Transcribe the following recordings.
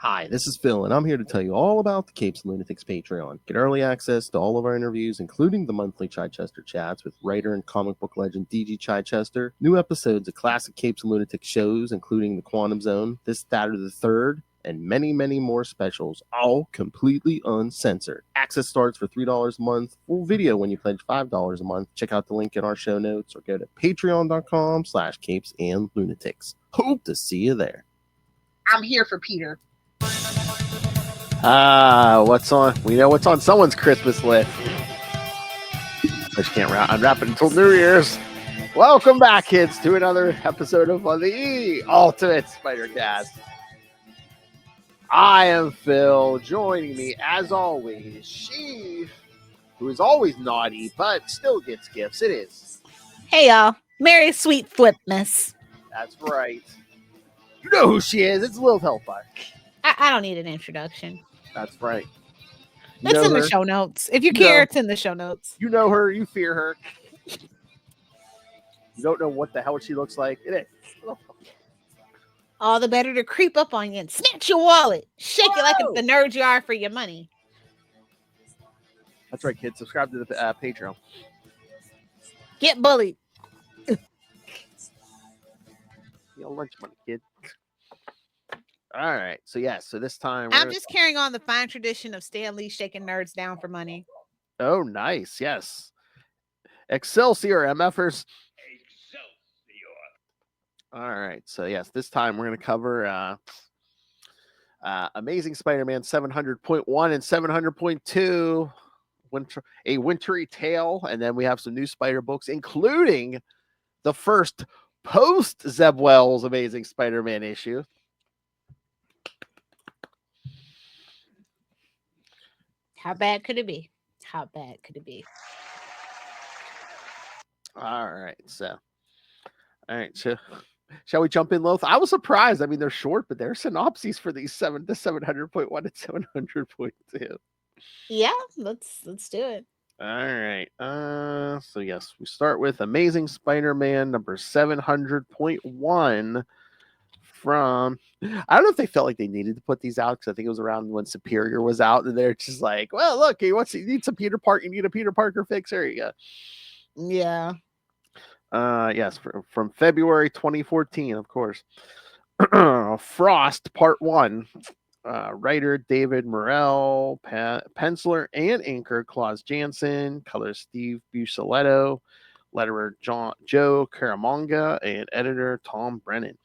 Hi, this is Phil, and I'm here to tell you all about the Capes and Lunatics Patreon. Get early access to all of our interviews, including the monthly Chichester chats with writer and comic book legend DG Chichester, new episodes of classic Capes and Lunatics shows, including The Quantum Zone, This, That, or the Third, and many, many more specials, all completely uncensored. Access starts for $3 a month, full video when you pledge $5 a month. Check out the link in our show notes or go to patreon.com/capesandlunatics. Hope to see you there. I'm here for Peter. What's on? We know what's on someone's Christmas list. But you can't unwrap it until New Year's. Welcome back, kids, to another episode of the Ultimate Spider-Cast. I am Phil. Joining me, as always, she who is always naughty but still gets gifts. It is. Hey, y'all. Merry Sweet Flipmas. That's right. You know who she is. It's Lilith Hellfire. I don't need an introduction. That's right. It's in the show notes. If you care, it's in the show notes. You know her. You fear her. You don't know what the hell she looks like. It is. All the better to creep up on you and snatch your wallet. Shake it like the nerd you are for your money. That's right, kids. Subscribe to the Patreon. Get bullied. Lunch money, kid. All right. So this time I'm just carrying on the fine tradition of Stan Lee shaking nerds down for money. Oh, nice. Yes. Excelsior, MFers. All right. So yes, this time we're going to cover Amazing Spider-Man 700.1 and 700.2, a wintry tale, and then we have some new Spider books, including the first post Zeb Wells Amazing Spider-Man issue. How bad could it be? How bad could it be? All right. So shall we jump in, Lilith? I was surprised. I mean, they're short, but they're synopses for these 700.1 and 700.2. Yeah, let's do it. All right. So yes, we start with Amazing Spider-Man number 700.1 from, I don't know if they felt like they needed to put these out, because I think it was around when Superior was out, and they're just like, well, look, he needs some Peter Parker, you need a Peter Parker fix. There you go. Yeah. Yes, from February 2014, of course. Frost Part 1. Writer David Morrell, penciler and inker Klaus Janson, color Steve Buscetto, letterer Joe Caramagna, and editor Tom Brennan.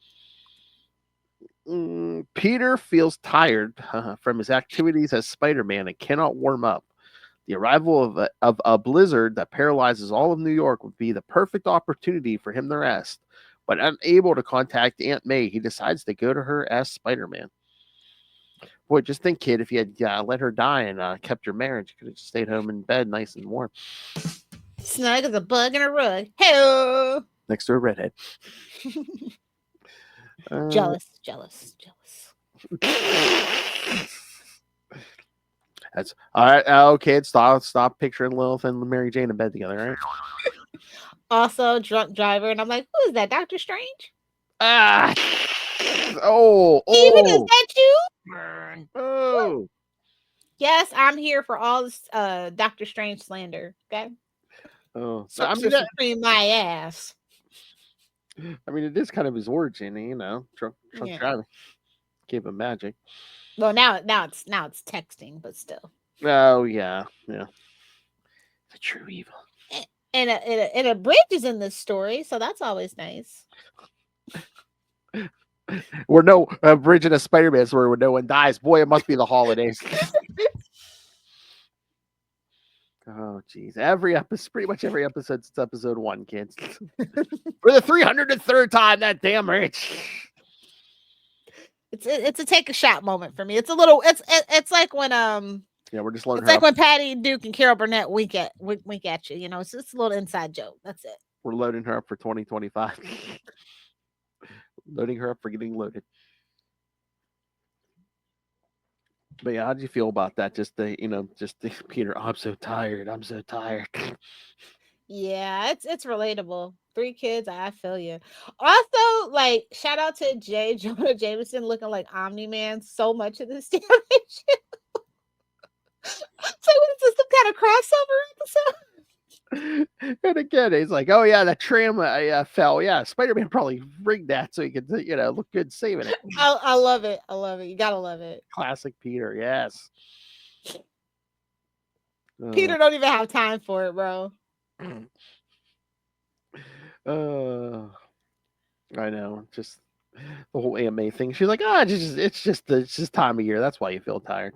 Peter feels tired from his activities as Spider-Man and cannot warm up. The arrival of a blizzard that paralyzes all of New York would be the perfect opportunity for him to rest. But unable to contact Aunt May, he decides to go to her as Spider-Man. Boy, just think, kid, if you had let her die and kept your marriage, you could have just stayed home in bed nice and warm. Snug as a bug in a rug. Hey, next to a redhead. Jealous. That's all right. Okay, stop picturing Lilith and Mary Jane in bed together, right? Also, drunk driver, and I'm like, who is that? Dr. Strange? Oh, Even is that you? Oh, yes, I'm here for all this Dr. Strange slander. Okay. Oh, so I mean, cream my ass. I mean, it is kind of his origin, you know, drunk driving. Gave him magic. Well, now it's texting, but still. Oh yeah. The true evil. And a bridge is in this story, so that's always nice. We're no bridge in a Spider-Man story where no one dies. Boy, it must be the holidays. Oh, geez. Pretty much every episode since episode 1, kids. For the 303rd time, that damn rich. It's a take a shot moment for me. It's a little. It's like when we're just loading. It's like when Patty Duke and Carol Burnett wink at you. You know, it's just a little inside joke. That's it. We're loading her up for 2025. Loading her up for getting loaded. But yeah, how did you feel about that? Just the Peter, I'm so tired. Yeah, it's relatable. 3 kids. I feel you. Also, like, shout out to J. Jonah Jameson looking like Omni-Man so much of this damn shit. So what is this, some kind of crossover episode? And again, he's like, "Oh yeah, that tram fell. Yeah, Spider-Man probably rigged that so he could, look good saving it." I love it. I love it. You gotta love it. Classic Peter. Yes. Peter don't even have time for it, bro. I know. Just the whole Aunt May thing. She's like, it's just time of year. That's why you feel tired.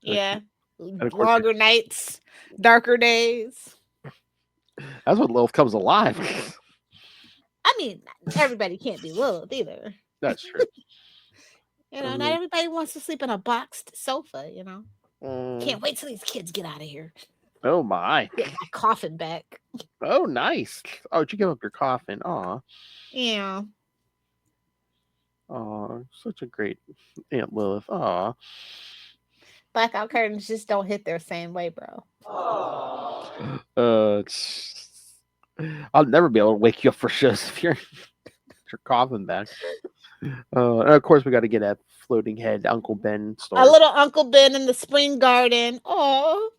Yeah. of course- Longer nights, darker days. That's what Lilith comes alive. I mean, everybody can't be Lilith either. That's true. Not everybody wants to sleep in a boxed sofa, Can't wait till these kids get out of here. Oh my. Get my coffin back. Oh, nice. Oh, did you give up your coffin? Aw. Yeah. Aw, such a great Aunt Lilith. Aw. Blackout curtains just don't hit their same way, bro. I'll never be able to wake you up for shows if you're your coffin back. And of course, we got to get that floating head Uncle Ben story. A little Uncle Ben in the spring garden. Oh.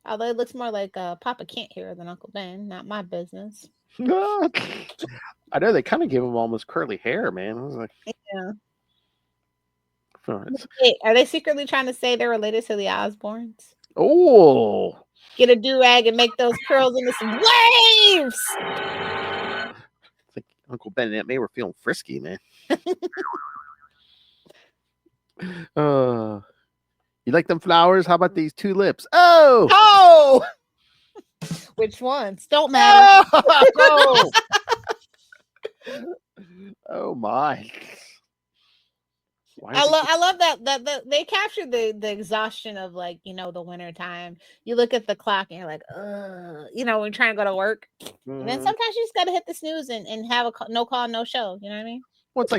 Although it looks more like Papa Can't Hear than Uncle Ben. Not my business. I know they kind of give him almost curly hair, man. I was like, yeah. Oh, hey, are they secretly trying to say they're related to the Osbournes? Oh. Get a do-rag and make those curls into some waves. I think Uncle Ben and Aunt May were feeling frisky, man. You like them flowers? How about these tulips? Oh! Which ones? Don't matter. Oh, oh my. I love that they captured the exhaustion of, like, the winter time. You look at the clock and you're like, when you're trying to go to work. And then sometimes you just got to hit the snooze and have a no call, no show. You know what I mean? Well, it's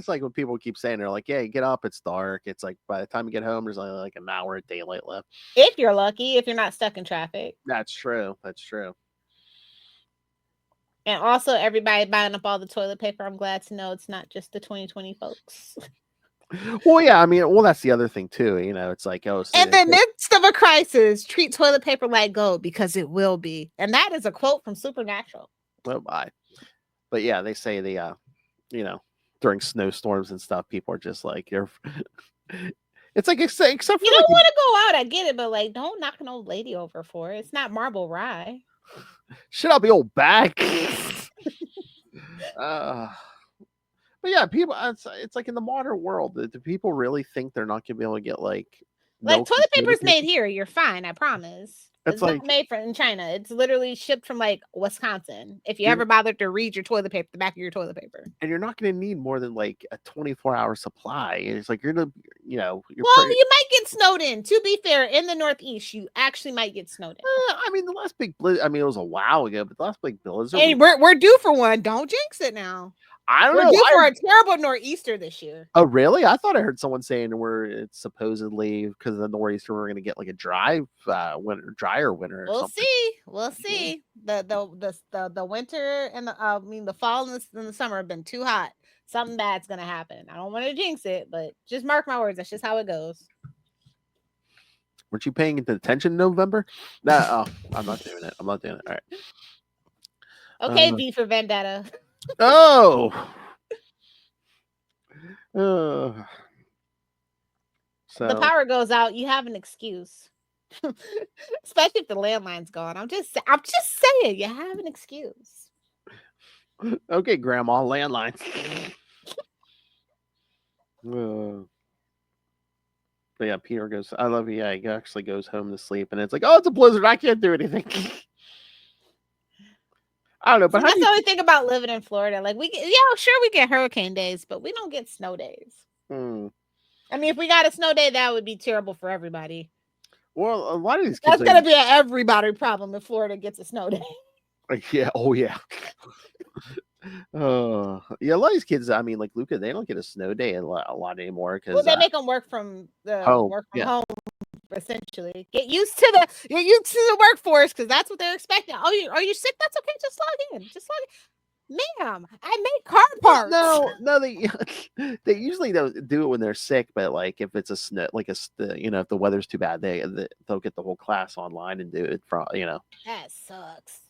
like when people keep saying, they're like, yeah, get up, it's dark. It's like by the time you get home, there's only like an hour of daylight left. If you're lucky, if you're not stuck in traffic. That's true. That's true. And also, everybody buying up all the toilet paper. I'm glad to know it's not just the 2020 folks. Well, yeah, I mean, that's the other thing too. It's like, in the midst of a crisis, treat toilet paper like gold because it will be. And that is a quote from Supernatural. Oh my! But yeah, they say during snowstorms and stuff, people are just like, it's like except for you don't want to go out. I get it, but like, don't knock an old lady over for it. It's not marble rye. Shit out the old back. But yeah, people. It's like in the modern world, do people really think they're not gonna be able to get like toilet paper's made here? You're fine, I promise. It's like, not made in China. It's literally shipped from like Wisconsin. If you ever bothered to read your toilet paper, the back of your toilet paper, and you're not going to need more than like a 24-hour supply. It's like you're gonna, you might get snowed in. To be fair, in the Northeast, you actually might get snowed in. I mean, the last big blizzard. I mean, it was a while ago, but the last big blizzard. Hey, we're due for one. Don't jinx it now. I don't know. We're due for a terrible nor'easter this year. Oh, really? I thought I heard someone saying it's supposedly because of the nor'easter we're going to get like a drier winter. We'll see. We'll see. The winter and the fall and the summer have been too hot. Something bad's going to happen. I don't want to jinx it, but just mark my words. That's just how it goes. Weren't you paying attention in November? No, I'm not doing it. All right. Okay, V for Vendetta. Oh. So the power goes out, you have an excuse. Especially if the landline's gone. I'm just saying, you have an excuse. Okay, Grandma, landlines. But yeah, Peter goes, I love you. Yeah, he actually goes home to sleep, and it's like, oh, it's a blizzard. I can't do anything. I don't know, but that's the only thing about living in Florida. Like we get hurricane days, but we don't get snow days. I mean, if we got a snow day, that would be terrible for everybody. Well, a lot of these kids, that's gonna be an everybody problem if Florida gets a snow day. Yeah. Oh yeah. Yeah, a lot of these kids. I mean, like Luca, they don't get a snow day a lot anymore because they make them work from home. essentially. Get used to the workforce because that's what they're expecting. Oh, are you sick? That's okay. Just log in. Just log in. Ma'am, I make car parts. No, they usually don't do it when they're sick, but like if it's a snow, like if the weather's too bad, they'll get the whole class online and do it from. That sucks.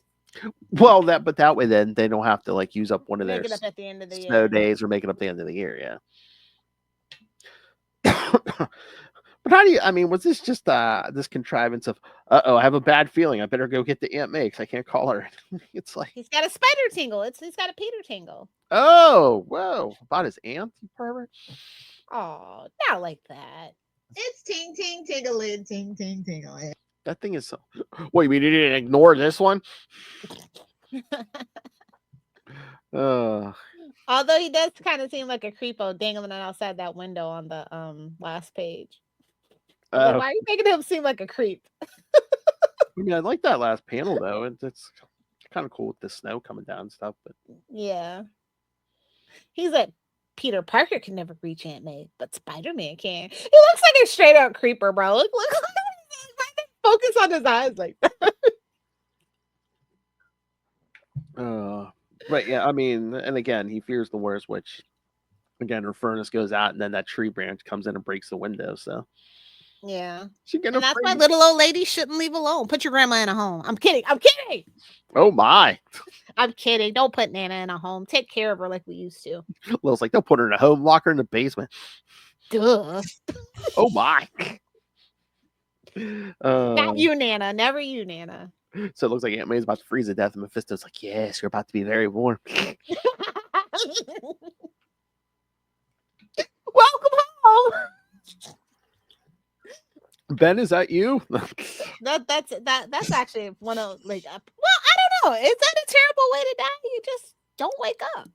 Well, that way then they don't have to like use up one of Make their it up at the end of the snow year. days or make it up at the end of the year. Yeah. But how do you? I mean, was this just this contrivance of? I have a bad feeling. I better go get the Aunt May because I can't call her. It's like he's got a spider tingle. He's got a Peter tingle. Oh, whoa! About his aunt, you pervert. Oh, not like that. It's ting ting tingling, ting ting tingling. That thing is so. Wait, we didn't ignore this one. Although he does kind of seem like a creepo dangling outside that window on the last page. Like, why are you making him seem like a creep? I mean, I like that last panel though. It's kind of cool with the snow coming down and stuff. But yeah, he's like, Peter Parker can never reach Aunt May, but Spider-Man can. He looks like a straight out creeper, bro. Look, focus on his eyes like that. Right, yeah. I mean, and again, he fears the worst, which again, her furnace goes out, and then that tree branch comes in and breaks the window. So yeah, and that's why little old lady shouldn't leave alone. Put your grandma in a home. I'm kidding. Oh my! I'm kidding. Don't put Nana in a home. Take care of her like we used to. Lil's like, they'll put her in a home, lock her in the basement. Duh. Oh my! Not you, Nana. Never you, Nana. So it looks like Aunt May's about to freeze to death, and Mephisto's like, yes, you're about to be very warm. Welcome home. Ben, is that you? That's actually one of like. Well, I don't know. Is that a terrible way to die? You just don't wake up.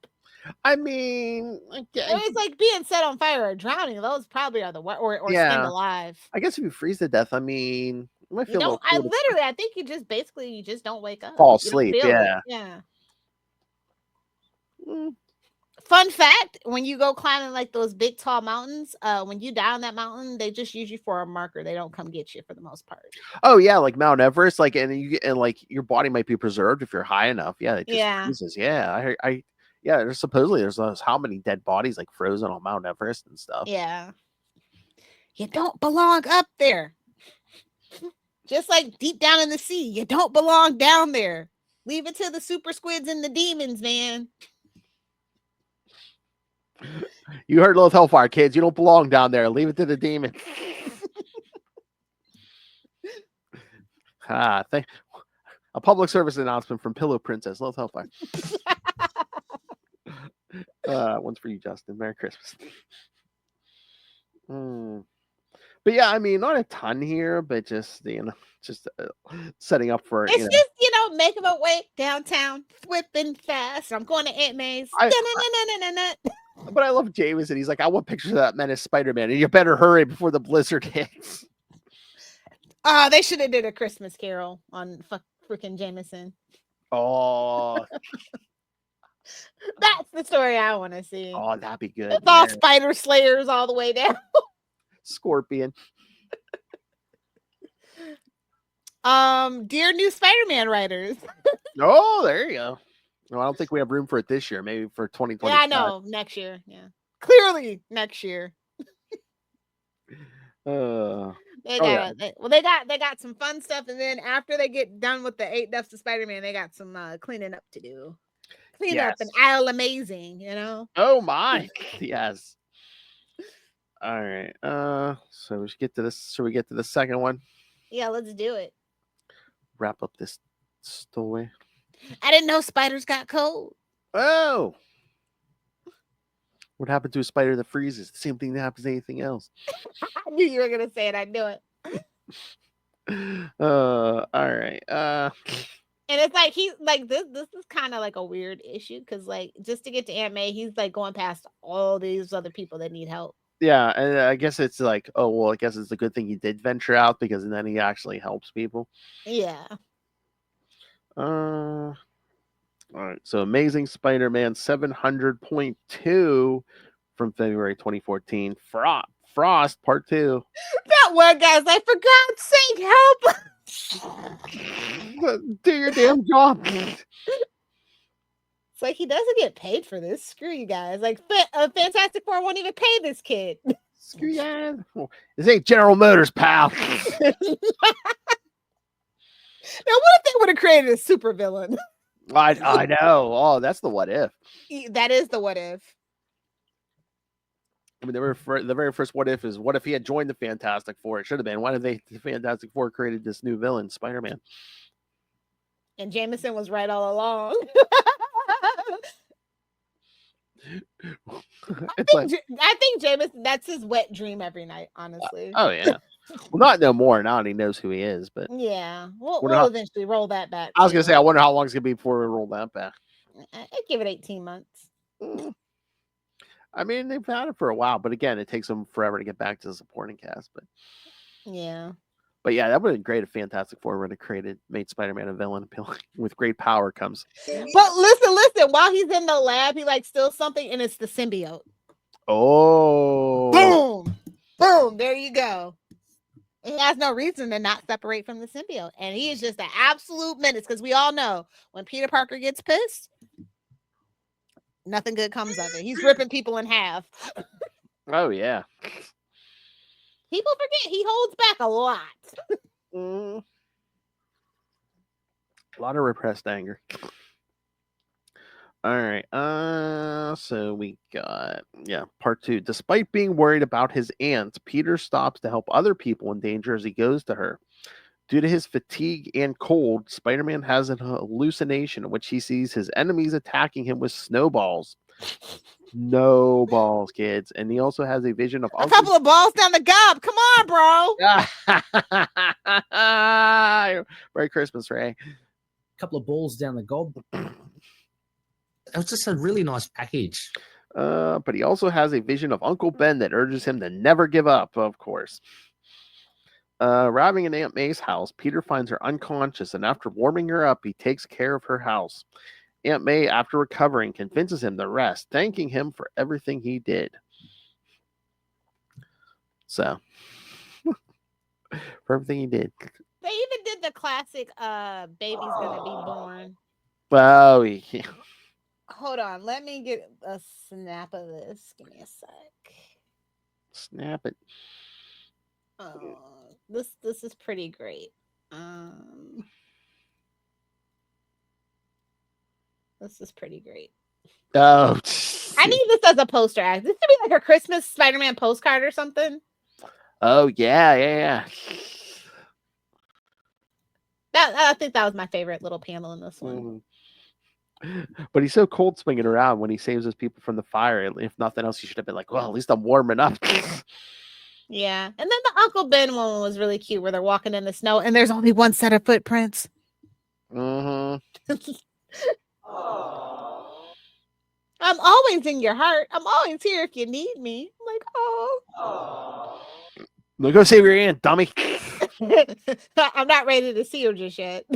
I mean, it's like being set on fire or drowning. Those probably are the or skinned alive. I guess if you freeze to death, I mean, it might feel. Cool I think you just don't wake up. Fall asleep. Yeah. Yeah. Fun fact: when you go climbing like those big tall mountains, when you die on that mountain, they just use you for a marker. They don't come get you for the most part. Oh yeah, like Mount Everest, like and like your body might be preserved if you're high enough. Yeah, it just freezes. Yeah, there's supposedly how many dead bodies like frozen on Mount Everest and stuff. Yeah, you don't belong up there. Just like deep down in the sea, you don't belong down there. Leave it to the super squids and the demons, man. You heard Lilith Hellfire, kids. You don't belong down there. Leave it to the demons. A public service announcement from Pillow Princess, Lilith Hellfire. One's for you, Justin. Merry Christmas. But yeah, I mean, not a ton here, but just setting up for. It's just making my way downtown, whipping fast. I'm going to Aunt May's. But I love Jameson. He's like, I want pictures of that menace Spider-Man, and you better hurry before the blizzard hits. They should have did a Christmas Carol on freaking Jameson. Oh. That's the story I want to see. Oh, that'd be good. It's all spider slayers all the way down. Scorpion. Dear new Spider-Man writers. Oh, there you go. No, I don't think we have room for it this year. Maybe for 2020. Yeah, I know. Next year. Yeah. Clearly next year. They got some fun stuff, and then after they get done with the 8 Deaths of Spider-Man, they got some cleaning up to do. Clean up and Isle Amazing, Oh my. Yes. All right. So we should get to this. Should we get to the second one? Yeah, let's do it. Wrap up this story. I didn't know spiders got cold. Oh. What happened to a spider that freezes? The same thing that happens to anything else. I knew you were gonna say it. I knew it. All right. And it's like he's like this is kind of like a weird issue because like just to get to Aunt May, he's like going past all these other people that need help. Yeah, and I guess it's like, oh well, I guess it's a good thing he did venture out because then he actually helps people. Yeah. All right. So Amazing Spider-Man 700.2 from February 2014. Frost Part 2. That one guy's like, for God's sake, help! Do your damn job. It's like he doesn't get paid for this. Screw you guys. Like, Fantastic Four won't even pay this kid. Screw yeah. This ain't General Motors, pal. Now, what if they would have created a supervillain? I know. Oh, that's the what if. That is the what if. I mean, the very first what if is what if he had joined the Fantastic Four? It should have been. Why did the Fantastic Four created this new villain, Spider-Man? And Jameson was right all along. I think Jameson, that's his wet dream every night, honestly. Oh yeah. Well, not no more now. He knows who he is, but yeah, we'll eventually roll that back. I was gonna say, I wonder how long it's gonna be before we roll that back. I'd give it 18 months. I mean, they've had it for a while, but again, it takes them forever to get back to the supporting cast. But yeah, that would have been great if Fantastic Four would have made Spider-Man a villain appealing. With great power comes. But listen. While he's in the lab, he like steals something, and it's the symbiote. Oh, boom! There you go. He has no reason to not separate from the symbiote, and he is just an absolute menace. Because we all know when Peter Parker gets pissed, nothing good comes of it. He's ripping people in half. Oh yeah. People forget he holds back a lot. A lot of repressed anger. All right. So we got part 2. Despite being worried about his aunt, Peter stops to help other people in danger as he goes to her. Due to his fatigue and cold, Spider-Man has an hallucination in which he sees his enemies attacking him with snowballs. Snowballs, kids. And he also has a vision of a couple of balls down the gob. Come on, bro. Merry Christmas, Ray. A couple of balls down the gob. It was just a really nice package. But he also has a vision of Uncle Ben that urges him to never give up, of course. Arriving in Aunt May's house, Peter finds her unconscious, and after warming her up, he takes care of her house. Aunt May, after recovering, convinces him to rest, thanking him for everything he did. So, for everything he did. They even did the classic baby's gonna be born. Oh, yeah. Hold on, let me get a snap of this. Give me a sec. Snap it. This is pretty great. This is pretty great. Oh, I need this as a poster act. This could be like a Christmas Spider-Man postcard or something. Oh yeah. I think that was my favorite little panel in this one. Mm-hmm. But he's so cold swinging around when he saves his people from the fire. If nothing else, he should have been like, well, at least I'm warming up. Yeah. And then the Uncle Ben one was really cute where they're walking in the snow and there's only one set of footprints. Mm-hmm. I'm always in your heart. I'm always here if you need me. I'm like, oh. No, go save your aunt, dummy. I'm not ready to see her just yet.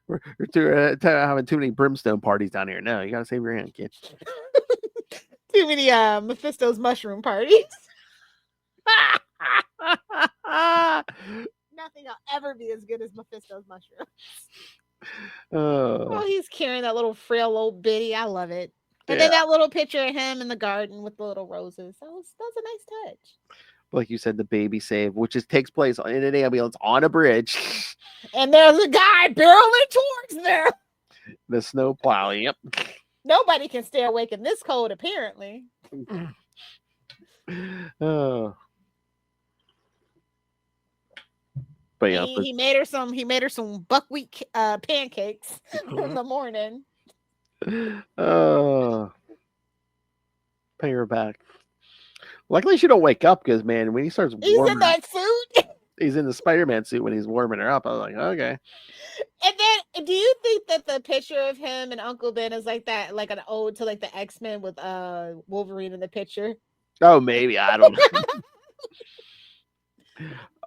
We're having too many brimstone parties down here. No, you gotta save your aunt, kid. Too many Mephisto's mushroom parties. Nothing will ever be as good as Mephisto's mushrooms. Oh, he's carrying that little frail old biddy. I love it. And then that little picture of him in the garden with the little roses. That was a nice touch. Like you said, the baby save, which takes place in an ambulance on a bridge. And there's a guy barreling towards them. The snow plow, yep. Nobody can stay awake in this cold, apparently. Oh. But yeah, he made her some buckwheat pancakes in the morning. Pay her back. Luckily, she don't wake up because, man, when he starts he's in that suit. He's in the Spider-Man suit when he's warming her up. I was like, okay. And then, do you think that the picture of him and Uncle Ben is like that, like an ode to like the X-Men with Wolverine in the picture? Oh, maybe. I don't know.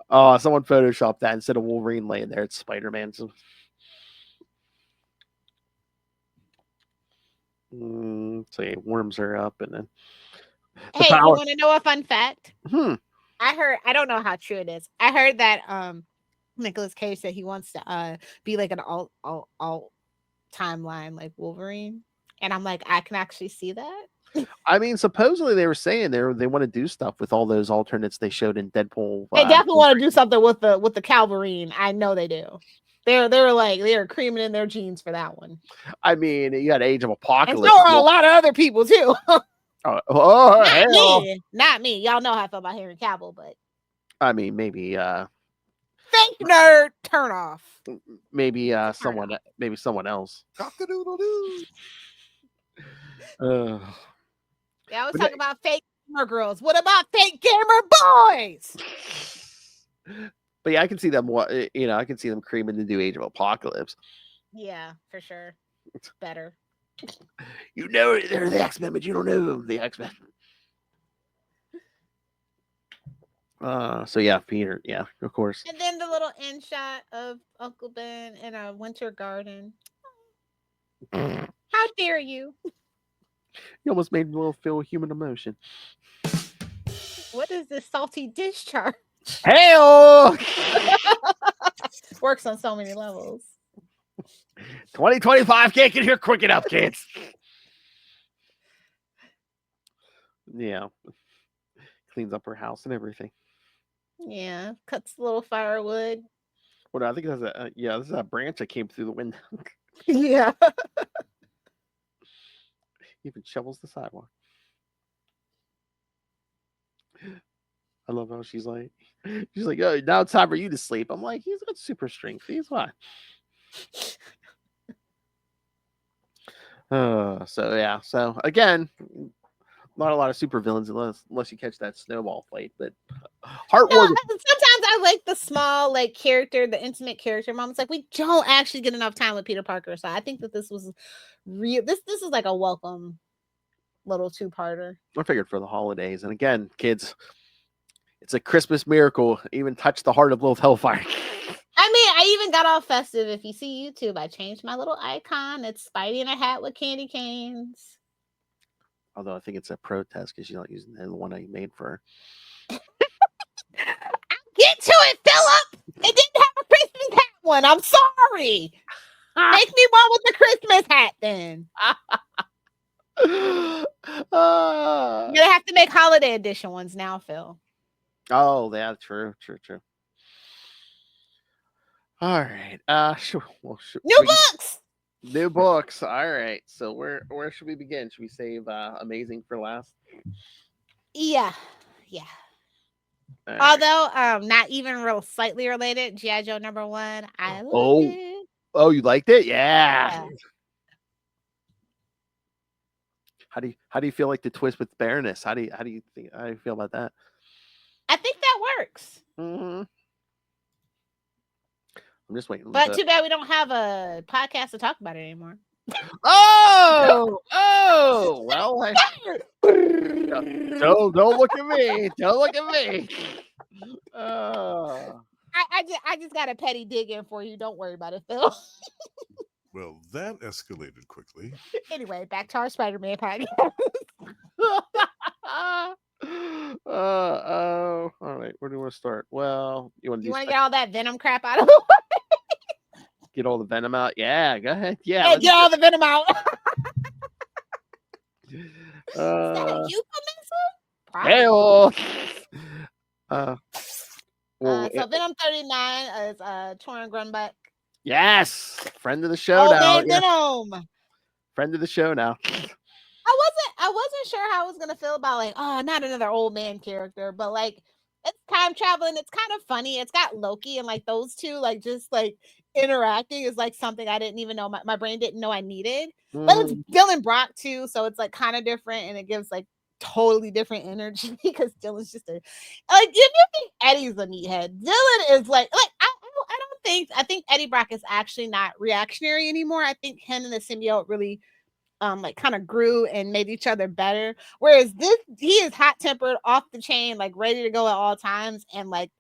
Oh, someone photoshopped that instead of Wolverine laying there. It's Spider-Man. So he warms her up, and then The Hey, you power. want to know a fun fact? Hmm. I don't know how true it is. I heard that Nicolas Cage said he wants to be like an alt timeline like Wolverine. And I'm like, I can actually see that. I mean, supposedly they were saying they want to do stuff with all those alternates they showed in Deadpool. They definitely want to do something with the Calverine. I know they do. They're creaming in their jeans for that one. I mean, you got Age of And Apocalypse. so are a lot of other people too. Oh, hell. Not me. Y'all know how I feel about Henry Cavill, but I mean, maybe fake nerd turn off. maybe someone else. Cock-a-doodle-doo. They always But talk about fake gamer girls. What about fake gamer boys? But yeah, I can see them. I can see them creaming to do Age of Apocalypse. Yeah, for sure. It's better. You know they're the X-Men, but you don't know them. The X-Men. So yeah, Peter. Yeah, of course. And then the little end shot of Uncle Ben in a winter garden. How dare you? You almost made me feel human emotion. What is this salty discharge? Hell, Works on so many levels. 2025 can't get here quick enough, kids. Yeah, cleans up her house and everything. Yeah, cuts a little firewood. What I think that's this is a branch that came through the window. Yeah. Even shovels the sidewalk. I love how she's like, oh, now it's time for you to sleep. I'm like, he's got super strength. He's fine. So yeah. So again, not a lot of super villains unless you catch that snowball fight, but heartwarming. Sometimes I like the small, like character, the intimate character moments. Like we don't actually get enough time with Peter Parker, so I think that this was real. This is like a welcome little two-parter. I figured for the holidays, and again, kids, it's a Christmas miracle. Even touched the heart of Lilith Hellfire. I mean, I even got all festive. If you see YouTube, I changed my little icon. It's Spidey in a hat with candy canes. Although I think it's a protest because you're not using the one I made for her. Get to it, Philip! It didn't have a Christmas hat one. I'm sorry. Make me one with the Christmas hat then. You're gonna have to make holiday edition ones now, Phil. Oh, yeah, true. All right. Sure. Well, New books. All right. So where should we begin? Should we save Amazing for last? Yeah. All Although not even real slightly related, G.I. Joe #1. I loved it. Oh, you liked it? Yeah. How do you feel like the twist with Baroness? How do you feel about that? I think that works. Mm-hmm. I'm just waiting. But too bad we don't have a podcast to talk about it anymore. Oh, well, don't look at me. Don't look at me. I just got a petty dig in for you. Don't worry about it, Phil. Well, that escalated quickly. Anyway, back to our Spider-Man podcast. All right. Where do you want to start? Well, you want to get all that Venom crap out of the way? Get all the Venom out? Yeah, go ahead. Yeah, hey, get all the Venom out. Is that a euphemism? So Venom 39 is Torrin Grunbeck. Yes, friend of the show now. Venom. Friend of the show now. I wasn't sure how I was gonna feel about like, oh, not another old man character, but like it's time traveling. It's kind of funny. It's got Loki and like those two, like just like interacting is like something I didn't even know my brain didn't know I needed. But it's Dylan Brock too, so it's like kind of different and it gives like totally different energy because Dylan's just if you think Eddie's a meathead, Dylan is like I think Eddie Brock is actually not reactionary anymore. I think him and the symbiote really like kind of grew and made each other better. Whereas he is hot tempered, off the chain, like ready to go at all times, and like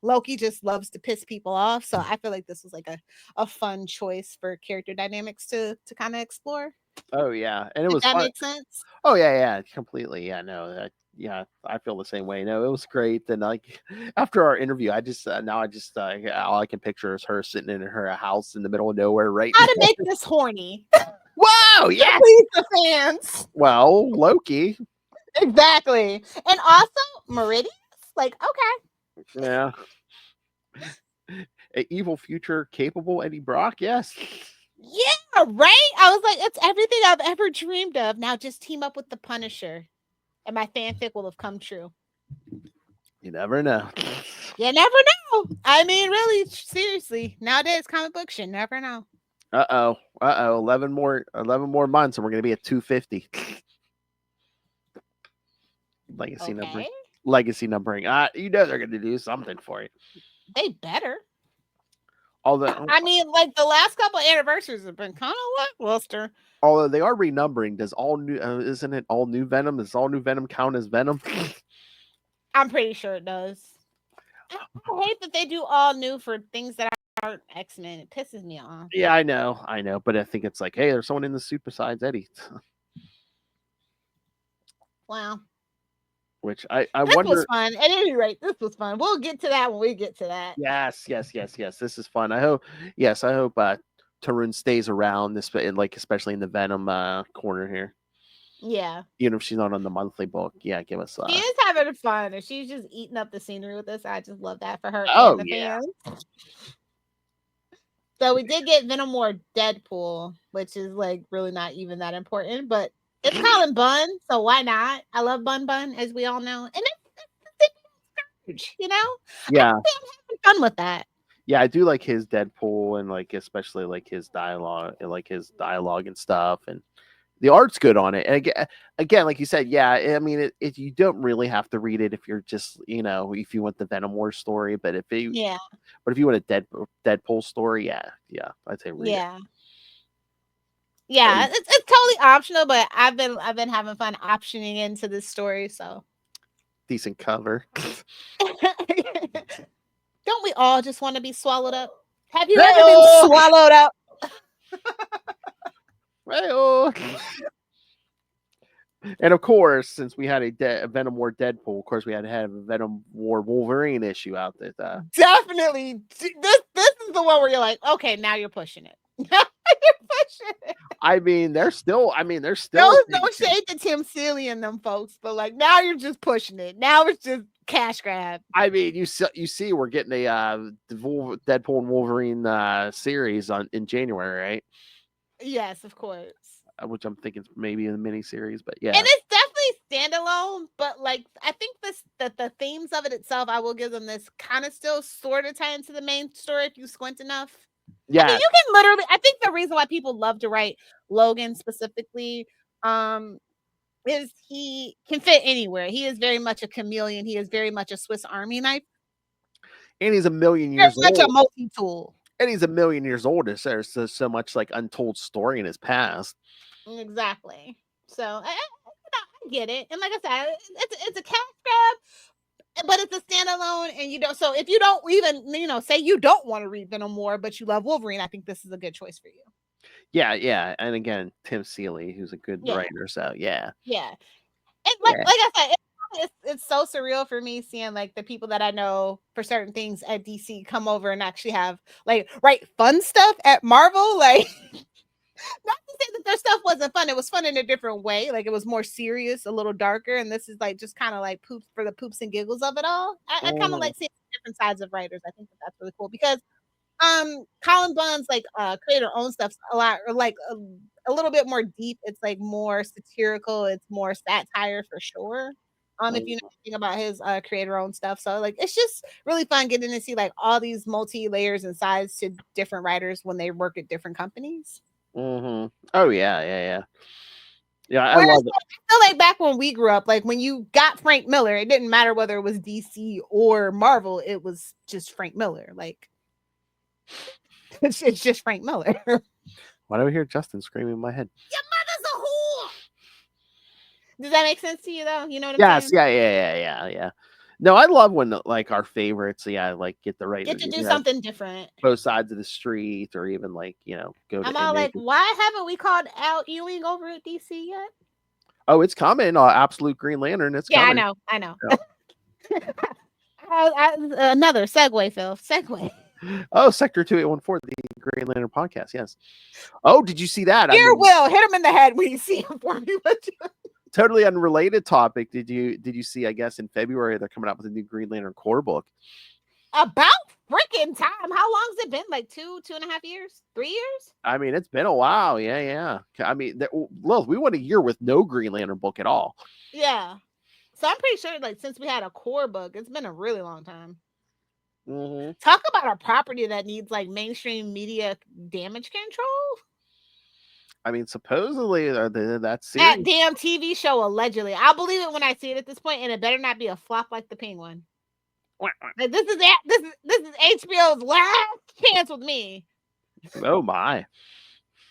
Loki just loves to piss people off. So I feel like this was like a fun choice for character dynamics to kind of explore. Oh yeah, and it If was that fun. makes sense. Oh yeah, completely. Yeah, no, yeah, I feel the same way. No, it was great. And like after our interview, I just now I just all I can picture is her sitting in her house in the middle of nowhere, right? How to make this horny? Whoa, yes. Please, the fans. Well, Loki. Exactly. And also Meridius. Like, okay. Yeah. A evil future capable Eddie Brock. Yes. Yeah, right? I was like, it's everything I've ever dreamed of. Now just team up with the Punisher. And my fanfic will have come true. You never know. You never know. I mean, really, seriously. Nowadays, comic books, you never know. 11 more months and we're gonna be at 250. Legacy numbering. Okay. Legacy numbering. You know they're gonna do something for it. They better. Although I mean, like the last couple anniversaries have been kind of lackluster. although they are renumbering, does all new isn't it all new Venom? Does all new Venom count as Venom? I'm pretty sure it does. I hate that they do all new for things that aren't X-Men. It pisses me off. Yeah, I know, but I think it's like, hey, there's someone in the suit besides Eddie. Wow. Which I This wonder. was fun. At any rate, this was fun. We'll get to that when we get to that. Yes. This is fun. I hope Tarun stays around this, like especially in the Venom corner here. Yeah. Even if she's not on the monthly book, yeah, give us. She is having fun, and she's just eating up the scenery with us. I just love that for her Oh, and the yeah. fans. So we did get Venom War Deadpool, which is like really not even that important, but it's Colin Bunn, so why not? I love Bun, as we all know, and it's you know, Yeah, I'm having fun with that. yeah, I do like his Deadpool and like especially like his dialogue and stuff, and the art's good on it. And again, like you said, yeah, I mean, you don't really have to read it if you're just if you want the Venom War story, but if you want a Deadpool story, yeah, I'd say read it. Yeah, it's totally optional, but I've been having fun optioning into this story, so Decent cover. Don't we all just want to be swallowed up? Have you ever been swallowed up? Well, and of course, since we had a Venom War Deadpool, of course we had to have a Venom War Wolverine issue out there. Definitely, this is the one where you're like, okay, now you're pushing it. You're pushing it. I mean, they're still. No shade to Tim Seeley and them folks, but like now you're just pushing it. Now it's just cash grab. I mean, you see, we're getting a Deadpool and Wolverine series in January, right? Yes, of course. Which I'm thinking maybe a mini series, but yeah. And it's definitely standalone, but like I think the themes of it itself, I will give them this kind of still sort of tie into the main story if you squint enough. Yeah, I mean, you can literally. I think the reason why people love to write Logan specifically, is he can fit anywhere. He is very much a chameleon. He is very much a Swiss Army knife. And he's a million years old. Such a multi-tool. And he's a million years old. There's so much like untold story in his past. Exactly. So I get it. And like I said, it's a cash grab, but it's a standalone. And you don't. So if you don't even say you don't want to read Venom War, but you love Wolverine, I think this is a good choice for you. Yeah. And again, Tim Seeley, who's a good writer. So yeah. And like I said, it's so surreal for me seeing like the people that I know for certain things at DC come over and actually have like write fun stuff at Marvel. Like, not to say that their stuff wasn't fun. It was fun in a different way. Like it was more serious, a little darker. And this is like just kind of like poops for the poops and giggles of it all. I kind of like seeing different sides of writers. I think that's really cool because Colin Bunn's like creator own stuff's a lot or like a little bit more deep. It's like more satirical. It's more satire for sure. If you know anything about his creator own stuff. So like it's just really fun getting to see like all these multi layers and sides to different writers when they work at different companies. Mm-hmm. Oh yeah. Yeah, I love it. I feel like back when we grew up, like when you got Frank Miller, it didn't matter whether it was DC or Marvel, it was just Frank Miller. Like it's just Frank Miller. Why do I hear Justin screaming in my head? Your mother's a whore. Does that make sense to you though? You know what I'm saying? Yes, yeah. No, I love when like our favorites, like get the right, Get to do something different. both sides of the street, or even like go to. I'm all like, why haven't we called out Ewing over at DC yet? Oh, it's coming. Absolute Green Lantern. It's coming. I know. Another segue, Phil. Segue. Oh, Sector 2814, the Green Lantern podcast. Yes. Oh, did you see that? Here, Will, hit him in the head when you see him for me. Totally unrelated topic. Did you see? I guess in February they're coming out with a new Green Lantern core book. About freaking time. How long's it been? Like 2.5 years, 3 years? I mean, it's been a while. Yeah. I mean, Lilith, we went a year with no Green Lantern book at all. Yeah. So I'm pretty sure, like, since we had a core book, it's been a really long time. Mm-hmm. Talk about a property that needs like mainstream media damage control. I mean, supposedly that's that damn TV show. Allegedly, I'll believe it when I see it at this point, and it better not be a flop like The Penguin. Like, this is HBO's last chance with me. Oh my!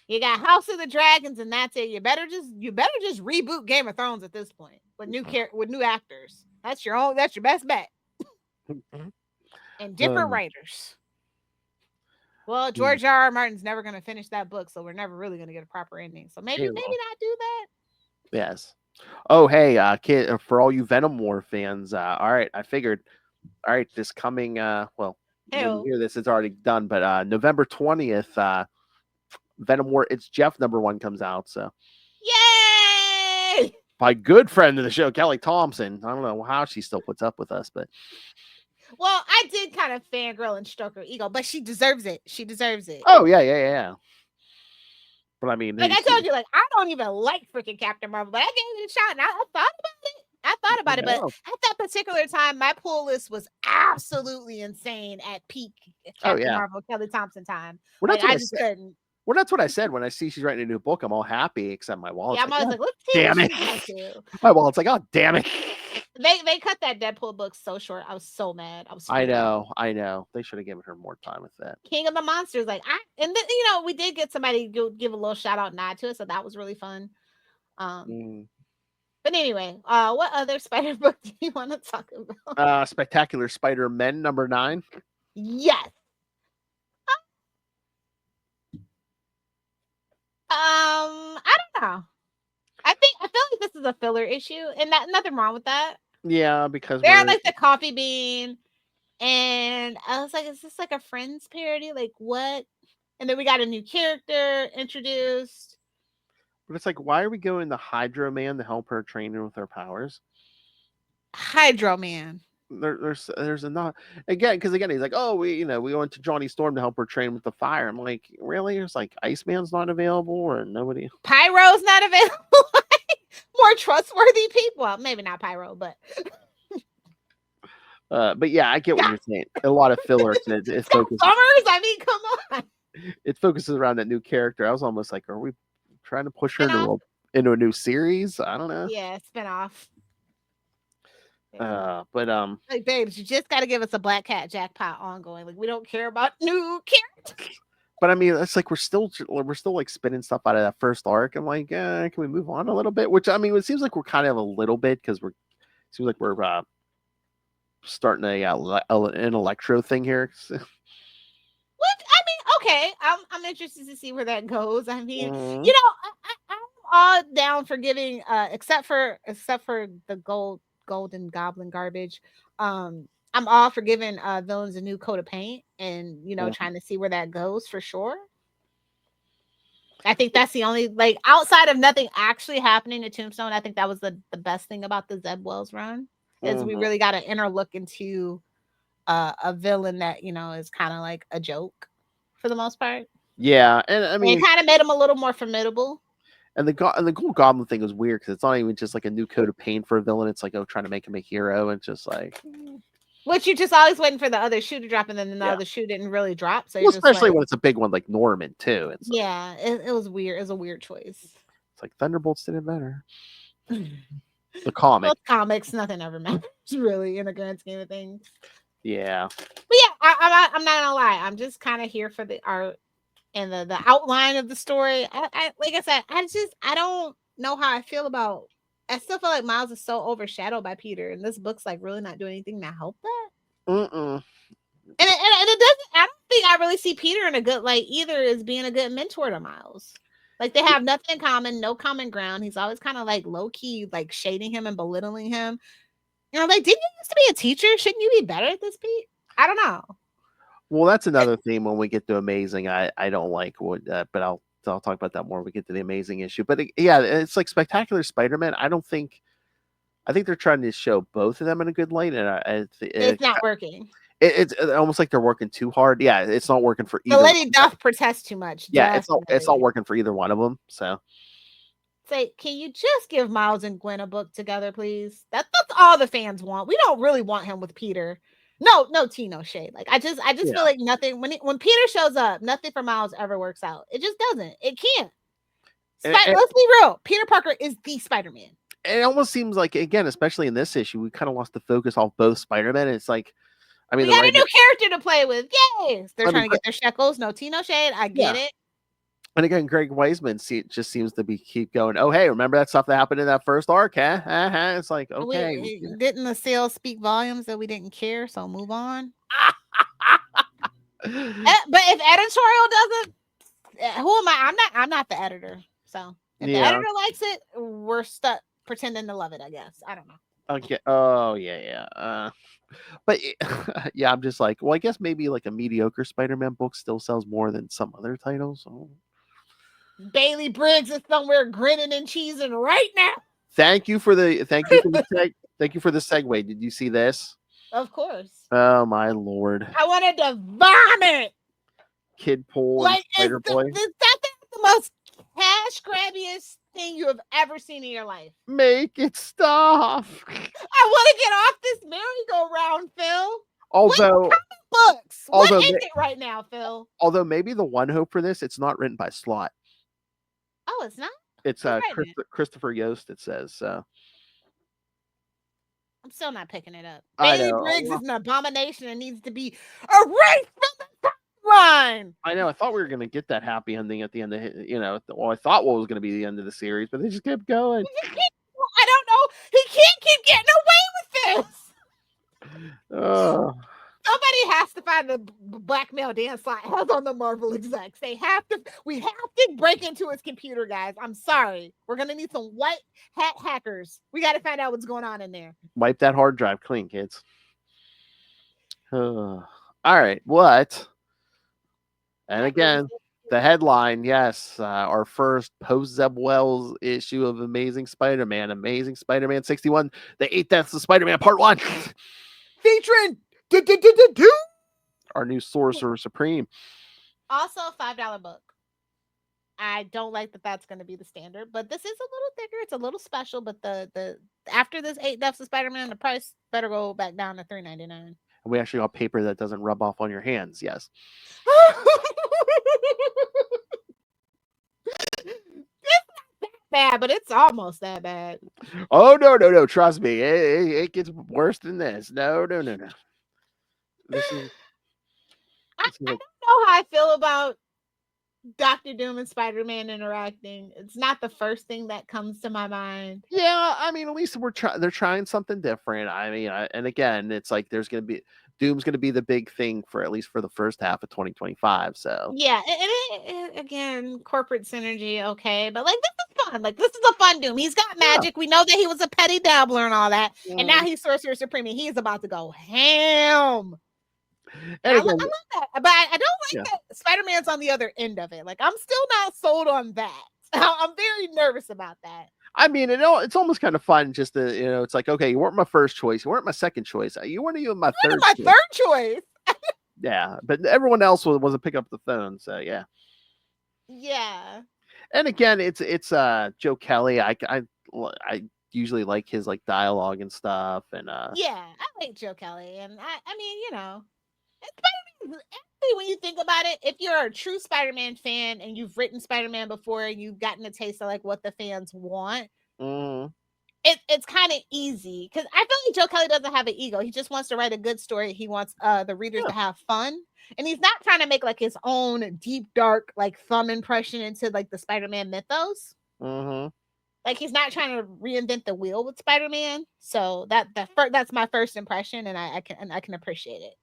You got House of the Dragons, and that's it. You better just reboot Game of Thrones at this point with new actors. That's your best bet. And different writers. Well, George R.R. Martin's never going to finish that book, so we're never really going to get a proper ending. So maybe not do that. Yes. Oh, hey, kid, for all you Venom War fans, all right, I figured. All right, this coming, when you hear this, it's already done, but November 20th, Venom War, it's Jeff #1 comes out. So, yay! My good friend of the show, Kelly Thompson. I don't know how she still puts up with us, but. Well, I did kind of fangirl and stroke her ego, but she deserves it. She deserves it. Oh, yeah. But I mean, like I told you, like, I don't even like freaking Captain Marvel, but I gave it a shot and I thought about it. But at that particular time, my pull list was absolutely insane at peak Captain Marvel, Kelly Thompson time. Well, like, I just couldn't. Well, that's what I said when I see she's writing a new book. I'm all happy, except my wallet's I'm always like, let's see. Damn it! My wallet's like, oh, damn it! They cut that Deadpool book so short. I was so mad. I know. They should have given her more time with that. King of the Monsters, we did get somebody to give a little shout out nod to it, so that was really fun. But anyway, what other Spider book do you want to talk about? Spectacular Spider-Men #9. Yes. I don't know. I feel like this is a filler issue, and nothing wrong with that. Yeah, because they're like the coffee bean, and I was like, is this like a Friends parody? Like what? And then we got a new character introduced. But it's like, why are we going to Hydro Man to help her train her with her powers? Hydro Man. There's enough again because he's like, oh, we went to Johnny Storm to help her train with the fire. I'm like, really? It's like Iceman's not available or nobody. Pyro's not available. More trustworthy people. Well, maybe not Pyro, but. But yeah, I get what you're saying. A lot of filler. It focuses. I mean, come on. It focuses around that new character. I was almost like, are we trying to push her into a new series? I don't know. Yeah, spinoff. But like, babes, you just got to give us a Black Cat jackpot ongoing. Like, we don't care about new characters. But I mean, it's like we're still like spinning stuff out of that first arc. I'm like, can we move on a little bit? Which I mean, it seems like we're kind of a little bit because we're starting an Electro thing here. Okay, I'm interested to see where that goes. I mean, I'm all down for giving, except for the Golden Goblin garbage. I'm all for giving villains a new coat of paint and trying to see where that goes for sure. I think that's the only, like, outside of nothing actually happening to Tombstone, I think that was the best thing about the Zeb Wells run is we really got an inner look into a villain that is kind of like a joke for the most part. Yeah, and I mean, it kind of made him a little more formidable. And the Gold Goblin thing was weird because it's not even just like a new coat of paint for a villain. It's like trying to make him a hero, and just like, which you just always waiting for the other shoe to drop, and then the other shoe didn't really drop. So especially when it's a big one like Norman too. It's it was weird. It was a weird choice. It's like Thunderbolts did it better. The comics, nothing ever matters really in the grand scheme of things. Yeah, but yeah, I'm not gonna lie. I'm just kind of here for the art and the outline of the story. I like I said, I don't know how I feel about I still feel like Miles is so overshadowed by Peter, and this book's like really not doing anything to help that. Mm-mm. And it doesn't. I don't think I really see Peter in a good light either as being a good mentor to Miles. Like they have nothing in common, no common ground. He's always kind of like low key, like shading him and belittling him. You know, like, didn't you used to be a teacher? Shouldn't you be better at this, Pete? I don't know. Well, that's another theme when we get to Amazing. I don't like what, but I'll talk about that more when we get to the Amazing issue. But yeah, it's like Spectacular Spider-Man. I think they're trying to show both of them in a good light, and It's not working. It's almost like they're working too hard. Yeah, it's not working for either. The lady doth protest too much. Yeah, it's not working for either one of them. So, say, can you just give Miles and Gwen a book together, please? That's all the fans want. We don't really want him with Peter. No tea, no shade. Like I just feel like nothing when Peter shows up, nothing for Miles ever works out. It just doesn't. It can't. Let's be real. Peter Parker is the Spider-Man. It almost seems like, again, especially in this issue, we kind of lost the focus off both Spider-Man. It's like, I mean, we got a new character to play with. Yay! They're trying to get their shekels. No tea, no shade. I get it. And again, Greg Weisman just seems to keep going. Oh, hey, remember that stuff that happened in that first arc? Huh? It's like, okay. Didn't the sales speak volumes that we didn't care? So move on. But if editorial doesn't, who am I? I'm not the editor. So if the editor likes it, we're stuck pretending to love it. I guess I don't know. Okay. Oh yeah. But yeah, I'm just like, well, I guess maybe like a mediocre Spider-Man book still sells more than some other titles. So. Bailey Briggs is somewhere grinning and cheesing right now. Thank you for the segue. Did you see this? Of course. Oh my lord! I wanted to vomit. Kid Pool like and Spider-Boy. Is that the most cash grabbiest thing you have ever seen in your life? Make it stop. I want to get off this merry-go-round, Phil. Although books, what is it right now, Phil? Although maybe the one hope for this, it's not written by Slott. Oh, it's not? It's Christopher Yost, it says. So I'm still not picking it up. Bailey Briggs is an abomination and needs to be erased from the timeline. I know. I thought we were going to get that happy ending at the end of I thought what was going to be the end of the series, but they just kept going. I don't know. He can't keep getting away with this. Somebody has to find the blackmail Dan Slott has on the Marvel execs. We have to break into his computer, guys. I'm sorry. We're gonna need some white hat hackers. We got to find out what's going on in there. Wipe that hard drive clean, kids. All right, what? And again, the headline, yes, our first post-Zeb Wells issue of Amazing Spider-Man 61, The 8 Deaths of Spider-Man Part 1. Featuring our new Sorcerer Supreme. Also a $5 book. I don't like that that's going to be the standard, but this is a little thicker. It's a little special, but the after this 8 Deaths of Spider-Man, the price better go back down to $3.99. And we actually got paper that doesn't rub off on your hands. Yes. Bad, but it's almost that bad. Oh no! Trust me, it gets worse than this. No. This is. I don't know how I feel about Dr. Doom and Spider-Man interacting. It's not the first thing that comes to my mind. Yeah, I mean, at least they're trying something different. I mean, and again, it's like Doom's going to be the big thing for at least for the first half of 2025. So yeah, and again, corporate synergy, okay, but like this is fun. Like this is a fun Doom. He's got magic. We know that he was a petty dabbler and all that, and now he's Sorcerer Supreme. And he is about to go ham. And I love that, but I don't like that Spider-Man's on the other end of it. Like I'm still not sold on that. I'm very nervous about that. I mean, it's almost kind of fun just to, it's like, okay, you weren't my first choice. You weren't my second choice. You weren't even my third choice. Yeah, but everyone else wasn't picking up the phone. So, yeah. Yeah. And again, it's Joe Kelly. I usually like his like dialogue and stuff. And yeah, I like Joe Kelly. And I mean, when you think about it, if you're a true Spider-Man fan and you've written Spider-Man before and you've gotten a taste of like what the fans want, it's kind of easy because I feel like Joe Kelly doesn't have an ego. He just wants to write a good story. He wants the readers to have fun, and he's not trying to make like his own deep, dark, like thumb impression into like the Spider-Man mythos. Like he's not trying to reinvent the wheel with Spider-Man. So that's my first impression, and I can appreciate it.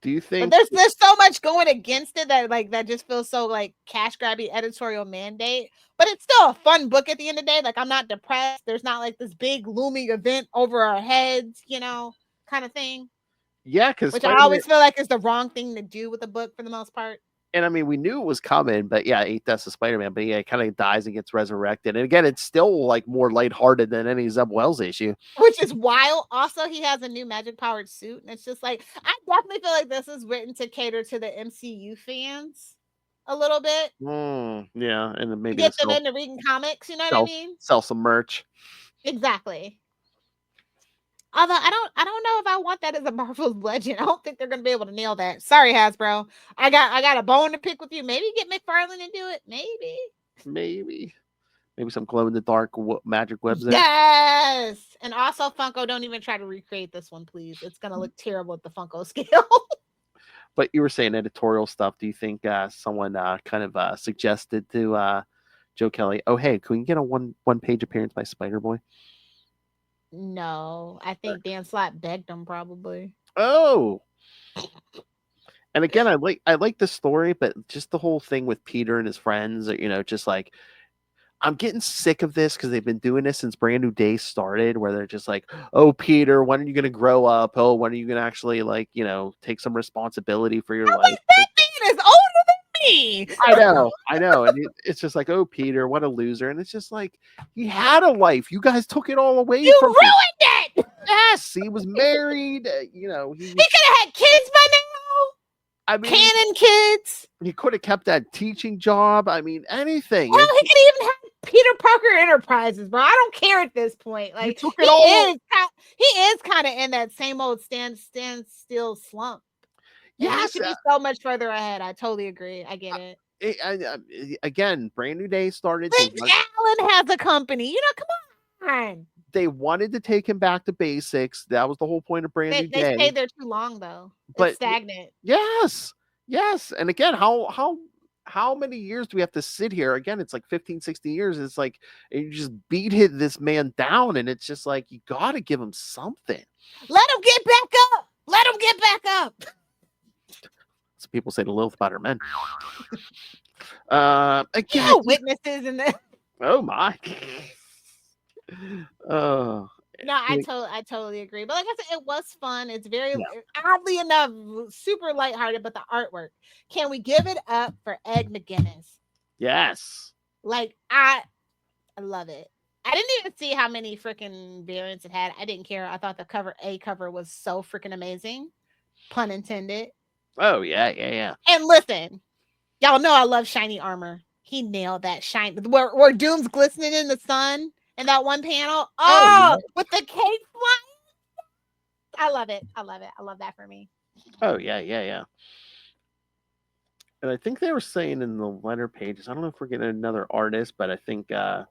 Do you But think? there's so much going against it that just feels so like cash grabby editorial mandate. But it's still a fun book at the end of the day. Like I'm not depressed. There's not like this big looming event over our heads, kind of thing. Yeah, because Which I always feel like is the wrong thing to do with a book for the most part. and I mean, we knew it was coming, but yeah, 8 Deaths of Spider-Man, but yeah, it kind of dies and gets resurrected. And again, it's still like more lighthearted than any Zeb Wells issue. Which is wild. Also, he has a new magic powered suit. And it's just like, I definitely feel like this is written to cater to the MCU fans a little bit. Yeah, and then To maybe get them into reading comics, you know what I mean? Sell some merch. Exactly. Although I don't know if I want that as a Marvel's Legend. I don't think they're gonna be able to nail that. Sorry, Hasbro. I got a bone to pick with you. Maybe get McFarlane to do it. Maybe some glow in the dark magic webs there. Yes. And also Funko, don't even try to recreate this one, please. It's gonna look terrible at the Funko scale. But you were saying editorial stuff. Do you think someone kind of suggested to Joe Kelly, oh hey, can we get a one page appearance by Spider-Boy? No, I think Dan Slott begged him probably. Oh. And again, I like the story, but just the whole thing with Peter and his friends, just like I'm getting sick of this because they've been doing this since Brand New Day started, where they're just like, oh, Peter, when are you going to grow up? Oh, when are you going to actually take some responsibility for your life? That man is older than me. I know. And it's just like, oh, Peter, what a loser. And it's just like, he had a life. You guys took it all away from him. You ruined it. Yes, he was married. He could have had kids by now. I mean, canon kids. He could have kept that teaching job. I mean, anything. Hell, he could even have Peter Parker Enterprises, bro. I don't care at this point. Like he is kind of in that same old stand still slump. Yeah, he should be so much further ahead. I totally agree. I get it. Again, Brand New Day started. Alan has a company. Come on. They wanted to take him back to basics. That was the whole point of Brand New Day. They stayed there too long, though. It's stagnant. Yes. And again, how many years do we have to sit here? Again, it's like 15, 16 years. It's like you just beat this man down, and it's just like you got to give him something. Let him get back up. So people say to Lilith about her men. Again, witnesses in there. Oh my. Oh. No, I totally agree. But like I said, it was fun. It's very oddly enough super lighthearted, but the artwork. Can we give it up for Ed McGuinness? Yes. Like I love it. I didn't even see how many freaking variants it had. I didn't care. I thought the cover was so freaking amazing. Pun intended. Oh yeah. And listen, y'all know I love shiny armor. He nailed that shine where Doom's glistening in the sun. In that one panel, with the cape flying. I love it. I love that for me. Oh, yeah. And I think they were saying in the letter pages, I don't know if we're getting another artist, but I think I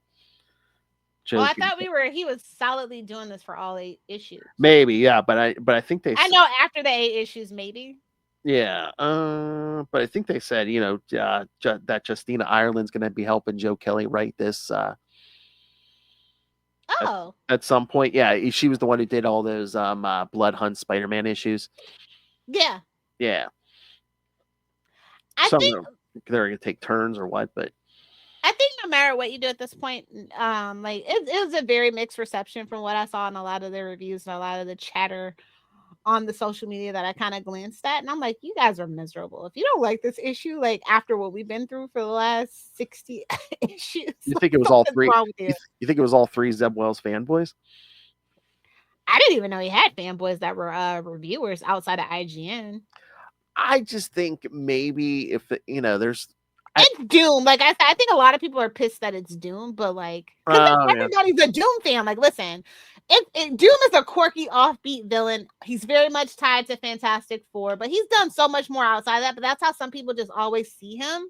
thought he was solidly doing this for all 8 issues. Maybe, yeah, but I think they I know after the 8 issues, maybe. Yeah, but I think they said, that Justina Ireland's going to be helping Joe Kelly write this at some point. Yeah, she was the one who did all those Blood Hunt Spider-Man issues. Yeah. I think they're gonna take turns or what, but I think no matter what you do at this point, it was a very mixed reception from what I saw in a lot of the reviews and a lot of the chatter on the social media that I kind of glanced at, and I'm like, you guys are miserable. If you don't like this issue, like after what we've been through for the last 60 issues, you think it was all 3? You think it was all 3 Zeb Wells fanboys? I didn't even know he had fanboys that were reviewers outside of IGN. I just think maybe if there's. It's Doom. Like I said, I think a lot of people are pissed that it's Doom, but like everybody's a Doom fan. Like, listen. Doom is a quirky, offbeat villain. He's very much tied to Fantastic Four, but he's done so much more outside of that. But that's how some people just always see him.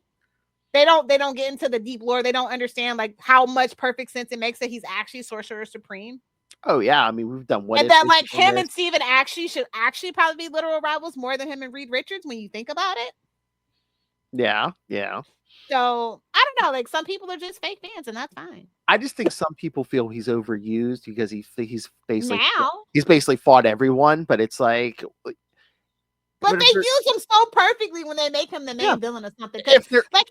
They don't get into the deep lore. They don't understand like how much perfect sense it makes that he's actually Sorcerer Supreme. Oh yeah, I mean we've done what. And that like him and Steven should probably be literal rivals more than him and Reed Richards when you think about it. Yeah. So I don't know. Like some people are just fake fans, and that's fine. I just think some people feel he's overused because he's Now, basically fought everyone, but it's like, but But they if they're- use him so perfectly when they make him the main Yeah. villain or something. if they're Like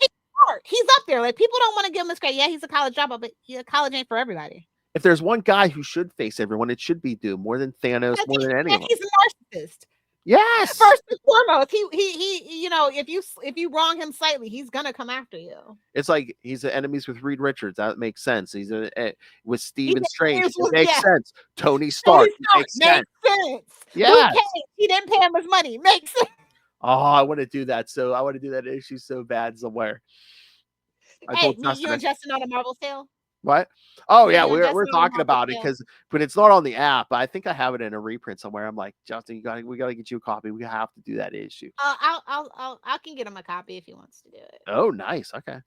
he's up there. Like people don't want to give him this credit. Yeah, he's a college dropout, but college ain't for everybody. if there's one guy who should face everyone, it should be Doom more than Thanos, more than anyone. He's a narcissist. Yes. First and foremost, he you know, if you wrong him slightly, he's gonna come after you. It's like he's enemies with Reed Richards. That makes sense. He's with Stephen Yeah, Strange. it It was- makes yeah. sense. Tony Stark. It makes sense. sense. Yes. Luke Cage, he didn't pay him his money. Makes sense. Oh, I want to do that. So I want to do that issue so bad somewhere. I Hey, told you Justin, and Justin on a Marvel sale? what? Oh yeah, You and we're Justin on talking Marvel about it sale? because when it's not on the app, I think I have it in a reprint somewhere. I'm like, Justin, we gotta get you a copy. We have to do that issue. I can get him a copy if he wants to do it. Oh, nice. Okay.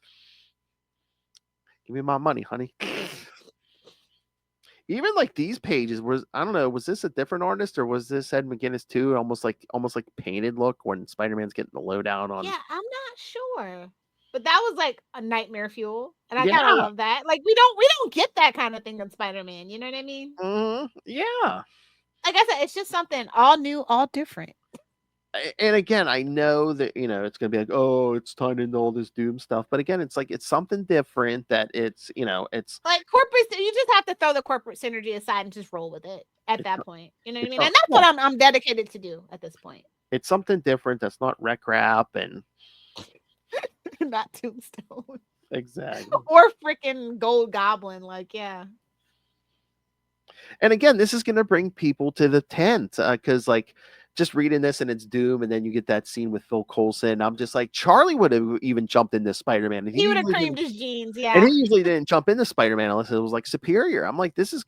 Give me my money, honey. Even like these pages I don't know, was this a different artist or was this Ed McGuinness too? Almost like painted look when Spider-Man's getting the lowdown on. Yeah, I'm not sure. But that was like a nightmare fuel. And I kind Yeah. of love that. Like we don't get that kind of thing in Spider-Man. You know what I mean? Yeah. Like I said, it's just something all new, all different. And again, I know that it's gonna be like, oh, it's tied into all this Doom stuff. But again, it's like it's something different that it's it's like corporate. You just have to throw the corporate synergy aside and just roll with it at that point. You know what I mean? And that's what I'm dedicated to do at this point. It's something different that's not rec rap and not Tombstone. Exactly. Or freaking Gold Goblin. Like, yeah. And again, this is gonna bring people to the tent because like just reading this and it's Doom, and then you get that scene with Phil Coulson. I'm just like, Charlie would have even jumped into Spider-Man. And he would have creamed his jeans, yeah. And he usually didn't jump into Spider-Man unless it was like Superior. I'm like, this is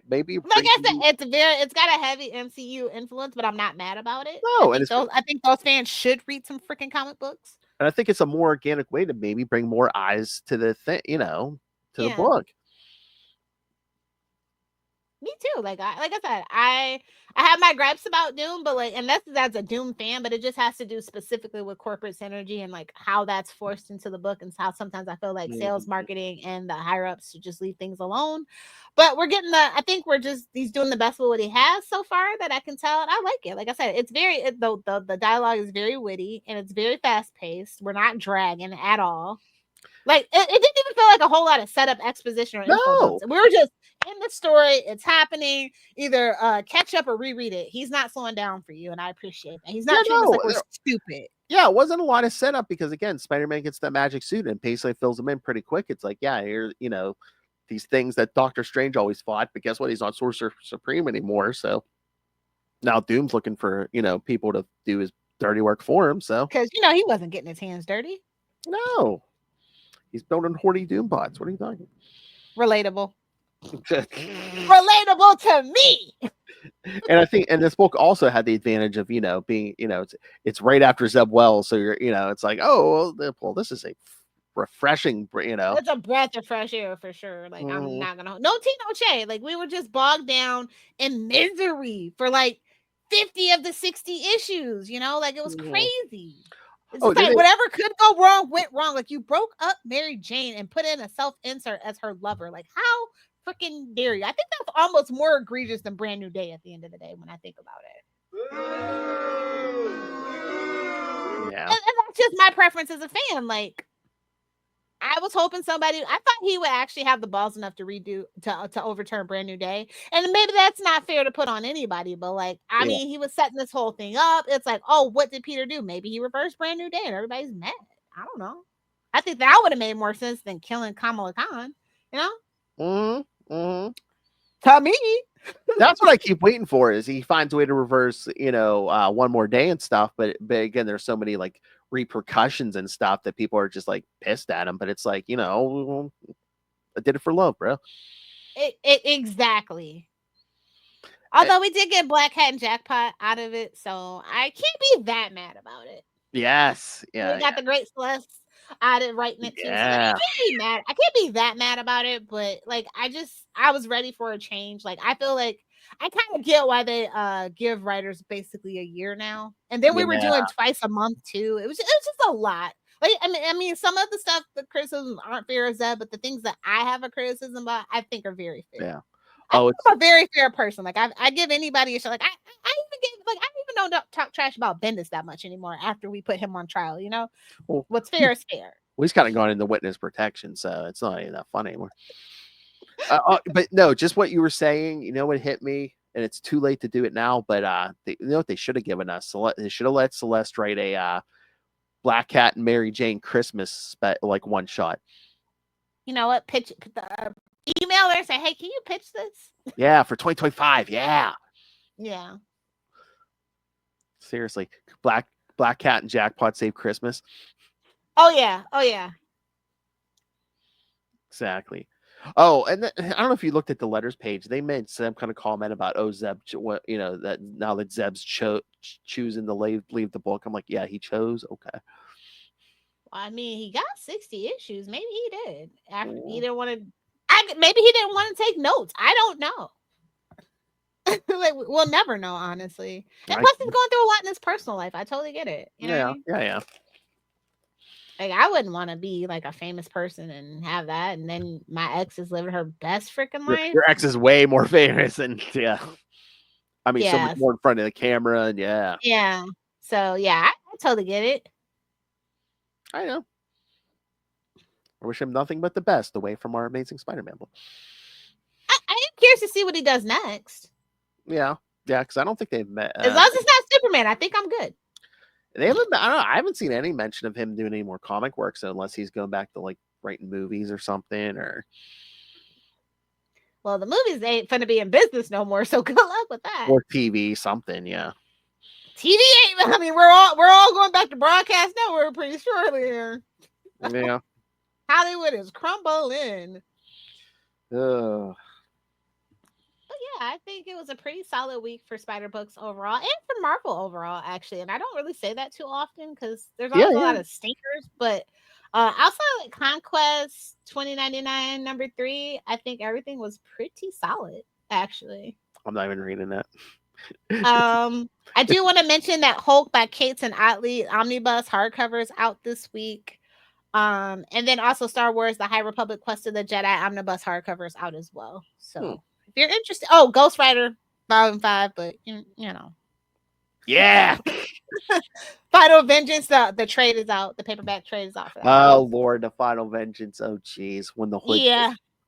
maybe like I said, it's got a heavy MCU influence, but I'm not mad about it. No, I think those fans should read some freaking comic books. And I think it's a more organic way to maybe bring more eyes to the thing, to the book. Me too. Like I said, I have my gripes about Doom, but like, and that's a Doom fan, but it just has to do specifically with corporate synergy and like how that's forced into the book, and how sometimes I feel like sales, marketing, and the higher ups should just leave things alone. But we're getting I think he's doing the best with what he has so far that I can tell, and I like it. Like I said, it's the dialogue is very witty and it's very fast paced. We're not dragging at all. Like it didn't even feel like a whole lot of setup, exposition, or info. We were just in the story. It's happening. Either catch up or reread it. He's not slowing down for you, and I appreciate that. He's not treating us like we're stupid. Yeah, it wasn't a lot of setup because again, Spider-Man gets that magic suit and basically fills them in pretty quick. It's like, yeah, here, these things that Doctor Strange always fought, but guess what? He's not Sorcerer Supreme anymore. So now Doom's looking for people to do his dirty work for him. So because he wasn't getting his hands dirty. No. He's building horny Doom bots. What are you talking? Relatable. Relatable to me. And I think, and this book also had the advantage of, being, it's right after Zeb Wells. So you're, it's like, oh, well, this is a refreshing, It's a breath of fresh air for sure. Like, I'm not going to, no tea, no shade. Like, we were just bogged down in misery for like 50 of the 60 issues, like it was crazy. It's like whatever could go wrong went wrong. Like you broke up Mary Jane and put in a self-insert as her lover. Like how freaking dare you? I think that's almost more egregious than Brand New Day at the end of the day when I think about it. Yeah. And that's just my preference as a fan. Like I was hoping I thought he would actually have the balls enough to overturn Brand New Day. And maybe that's not fair to put on anybody, but like, I mean, he was setting this whole thing up. It's like, oh, what did Peter do? Maybe he reversed Brand New Day and everybody's mad. I don't know. I think that would have made more sense than killing Kamala Khan, To me. That's what I keep waiting for is he finds a way to reverse, One More Day and stuff. But again, there's so many like repercussions and stuff that people are just like pissed at him. But it's like, I did it for love, bro. Exactly. Although we did get Black Hat and Jackpot out of it, so I can't be that mad about it. Yes. Yeah. We got the Great Celeste out of writing it too. So I can't be mad. I can't be that mad about it, but like I was ready for a change. Like I feel like I kind of get why they give writers basically a year now. And then we were doing twice a month too. It was just a lot. Like, I mean, some of the stuff, the criticisms aren't fair as that, but the things that I have a criticism about, I think are very fair. Yeah. I'm a very fair person. Like, I give anybody a shot. Like, I even give, like, I even don't talk trash about Bendis that much anymore after we put him on trial. You know, Well, what's fair is fair. Well, he's kind of gone into witness protection, so it's not even that fun anymore. But no, just what you were saying, you know what hit me, and it's too late to do it now, but you know what they should have given us? They should have let Celeste write a Black Cat and Mary Jane Christmas like one shot. You know what? Pitch email her and say, hey, can you pitch this? Yeah, for 2025. Yeah. Yeah. Seriously. Black Cat and Jackpot Save Christmas. Oh yeah. Oh yeah. Exactly. Oh, and I don't know if you looked at the letters page. They made some kind of comment about Zeb, you know, that now that Zeb's choosing to leave the book. I'm like, yeah, he chose. Okay. Well, I mean, he got 60 issues. Maybe he did. After he didn't want to. Maybe he didn't want to take notes. I don't know. Like, we'll never know, honestly. And plus, he's going through a lot in his personal life. I totally get it. You know what I mean? Yeah. Like, I wouldn't want to be like a famous person and have that, and then my ex is living her best freaking life. Your ex is way more famous, and yeah, I mean, so much Yes. more in front of the camera, and yeah. So yeah, I totally get it. I know. I wish him nothing but the best away from our Amazing Spider-Man book. I am curious to see what he does next. Yeah, because I don't think they've met. As long as it's not Superman, I think I'm good. They haven't. I don't know. I haven't seen any mention of him doing any more comic works unless he's going back to like writing movies or something. Or well, the movies ain't finna be in business no more, so good luck with that. Or TV, something. Yeah. TV ain't. I mean, we're all going back to broadcast network pretty shortly here. Yeah. Hollywood is crumbling. Ugh. But yeah, I think it was a pretty solid week for Spider Books overall, and for Marvel overall, actually. And I don't really say that too often because there's always a lot of stinkers. But outside of like Conquest 2099 #3, I think everything was pretty solid, actually. I'm not even reading that. I do want to mention that Hulk by Cates and Otley omnibus hardcover is out this week. And then also Star Wars: The High Republic Quest of the Jedi omnibus hardcover is out as well. So if you're interested, Ghost Rider Volume 5, but you know, yeah. Final Vengeance, the trade is out. The paperback trade is out for that. Oh Lord, the Final Vengeance. Oh geez, when the hood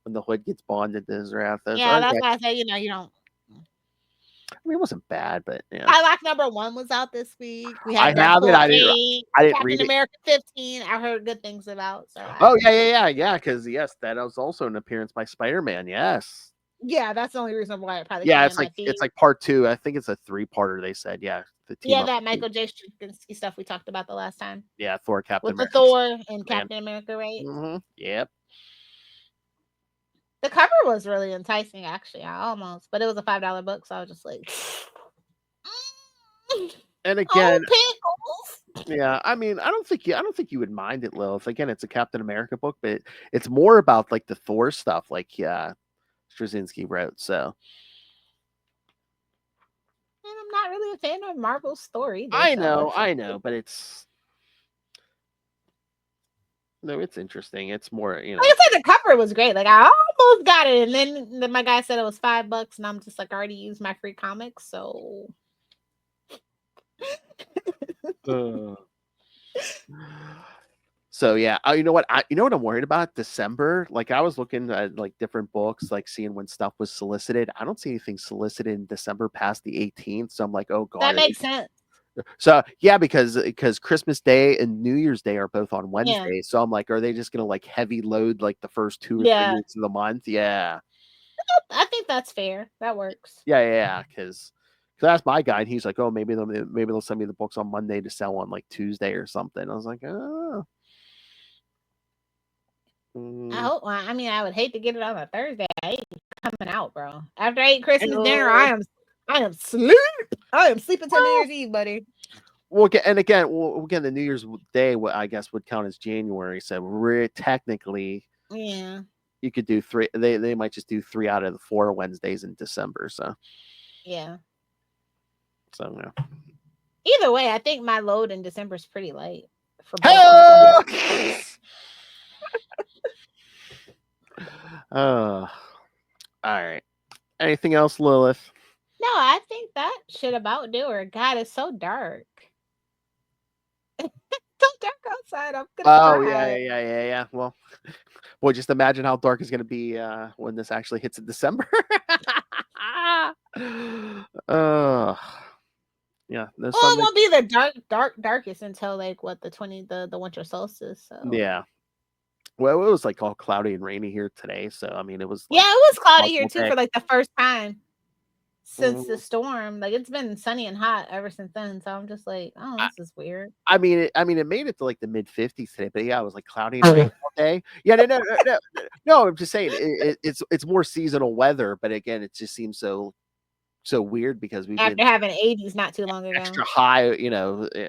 when the hood gets bonded to Zrathos. Yeah, that's why I say you don't. I mean, it wasn't bad, but yeah. Psylocke #1 was out this week. We I had have it. I didn't Captain read America 15. I heard good things about. So yeah. Because yes, that was also an appearance by Spider-Man. Yes. Yeah, that's the only reason why it probably. Yeah, it's like part 2. I think it's a 3-parter. They said, yeah. That Michael J. Straczynski stuff we talked about the last time. Yeah, Thor, Captain America. With the Thor and Captain America, right? Mm-hmm. Yep. The cover was really enticing, actually. But it was a $5 book, so I was just like. And again, pickles. Yeah, I mean, I don't think you would mind it, Lilith. Again, it's a Captain America book, but it's more about like the Thor stuff, like Straczynski wrote. So. And I'm not really a fan of Marvel's story. I know, but it's interesting. It's more, Like I said, the cover was great. Like I almost got it, and then my guy said it was $5, and I'm just like, I already used my free comics, so. So yeah, you know what I'm worried about? December. Like I was looking at like different books, like seeing when stuff was solicited. I don't see anything solicited in December past the 18th. So I'm like, oh god, that makes sense. So yeah, because Christmas Day and New Year's Day are both on Wednesday. Yeah. So I'm like, are they just gonna like heavy load like the first 2 or 3 weeks of the month? Yeah, I think that's fair. That works. Yeah, because that's my guy. And he's like, oh, maybe they'll send me the books on Monday to sell on like Tuesday or something. I was like, oh. I hope. I mean, I would hate to get it on a Thursday. I ain't coming out, bro. After I eat Christmas dinner, I am sleep. I am sleeping till New Year's Eve, buddy. Well, again, the New Year's Day, I guess, would count as January. So technically, you could do 3. They might just do 3 out of the 4 Wednesdays in December. So yeah. So Either way, I think my load in December is pretty light. for both. Hey! All right. Anything else, Lilith? No, I think that should about do her. God, it's so dark. So dark outside. I'm gonna Oh cry. yeah. Well, boy, just imagine how dark it's gonna be when this actually hits in December. uh, yeah, there's Well, it something. won't be the darkest until like what the winter solstice. So Yeah. Well, it was like all cloudy and rainy here today, so I mean, it was yeah, like it was cloudy here multiple too day. for like the first time since the Mhm. storm. Like it's been sunny and hot ever since then. So I'm just like, oh, this is weird. I mean, it made it to like the mid 50s today, but yeah, it was like cloudy and rainy all day. Yeah, no. I'm just saying it's more seasonal weather, but again, it just seems so weird because we've been After having 80s not too long ago. extra high,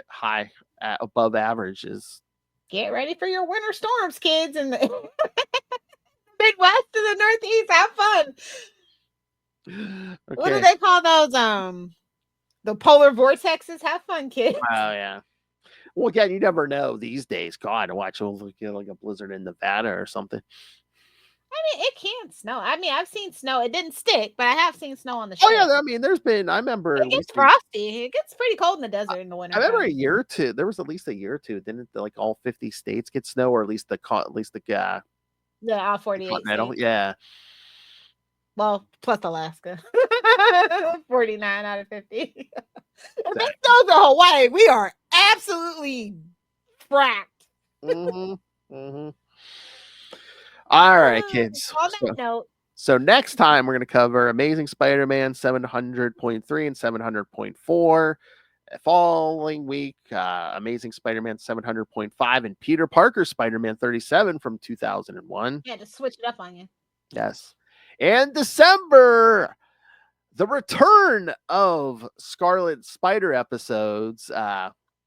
high above average is. Get ready for your winter storms, kids, in the Midwest and the Northeast. Have fun. What do Okay. they call those? The polar vortexes. Have fun, kids. Oh yeah. Well, again, you never know these days. God, watch like a blizzard in Nevada or something. I mean, it can snow. I mean, I've seen snow. It didn't stick, but I have seen snow on the Oh shore. yeah, I mean, there's been. I remember It at gets least frosty. It gets pretty cold in the desert in the winter. I remember a year or two. There was at least a year or two. Didn't like all 50 states get snow, or at least the all 48 continental? states. Yeah. Well, plus Alaska. 49 out of 50. If it snows in Hawaii, we are absolutely fracked. All right, kids. On that note, So next time we're going to cover Amazing Spider-Man 700.3 and 700.4. Following week, Amazing Spider-Man 700.5 and Peter Parker Spider-Man 37 from 2001. yeah, to switch it up on you. Yes. And December, the return of Scarlet Spider episodes.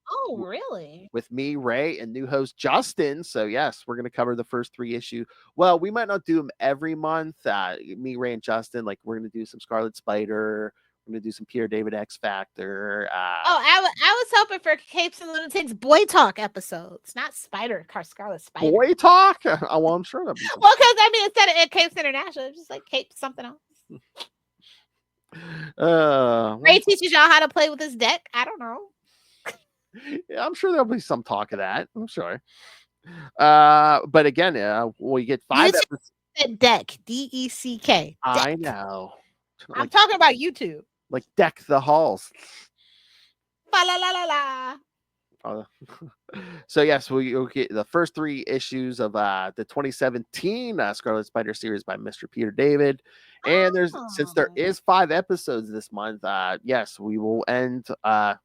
Oh, really? With me, Ray, and new host Justin. So yes, we're gonna cover the first 3 issues. Well, we might not do them every month. Me, Ray, and Justin. Like we're gonna do some Scarlet Spider. We're gonna do some Peter David X Factor. I was hoping for Capes and Lunatics Boy Talk episodes, not Scarlet Spider. Boy Talk. Oh, well, I'm sure that'll be. Well, because I mean, instead of Capes International, it's just like Capes something else. Ray teaches y'all how to play with his deck. I don't know. Yeah, I'm sure there'll be some talk of that. I'm sure. But again, we get 5 episodes. Deck, DECK. I know. I'm talking about YouTube. Like Deck the Halls. Fa la la la la. So yes, we'll get the first 3 issues of the 2017 Scarlet Spider series by Mr. Peter David. And since there is 5 episodes this month, yes, we will end on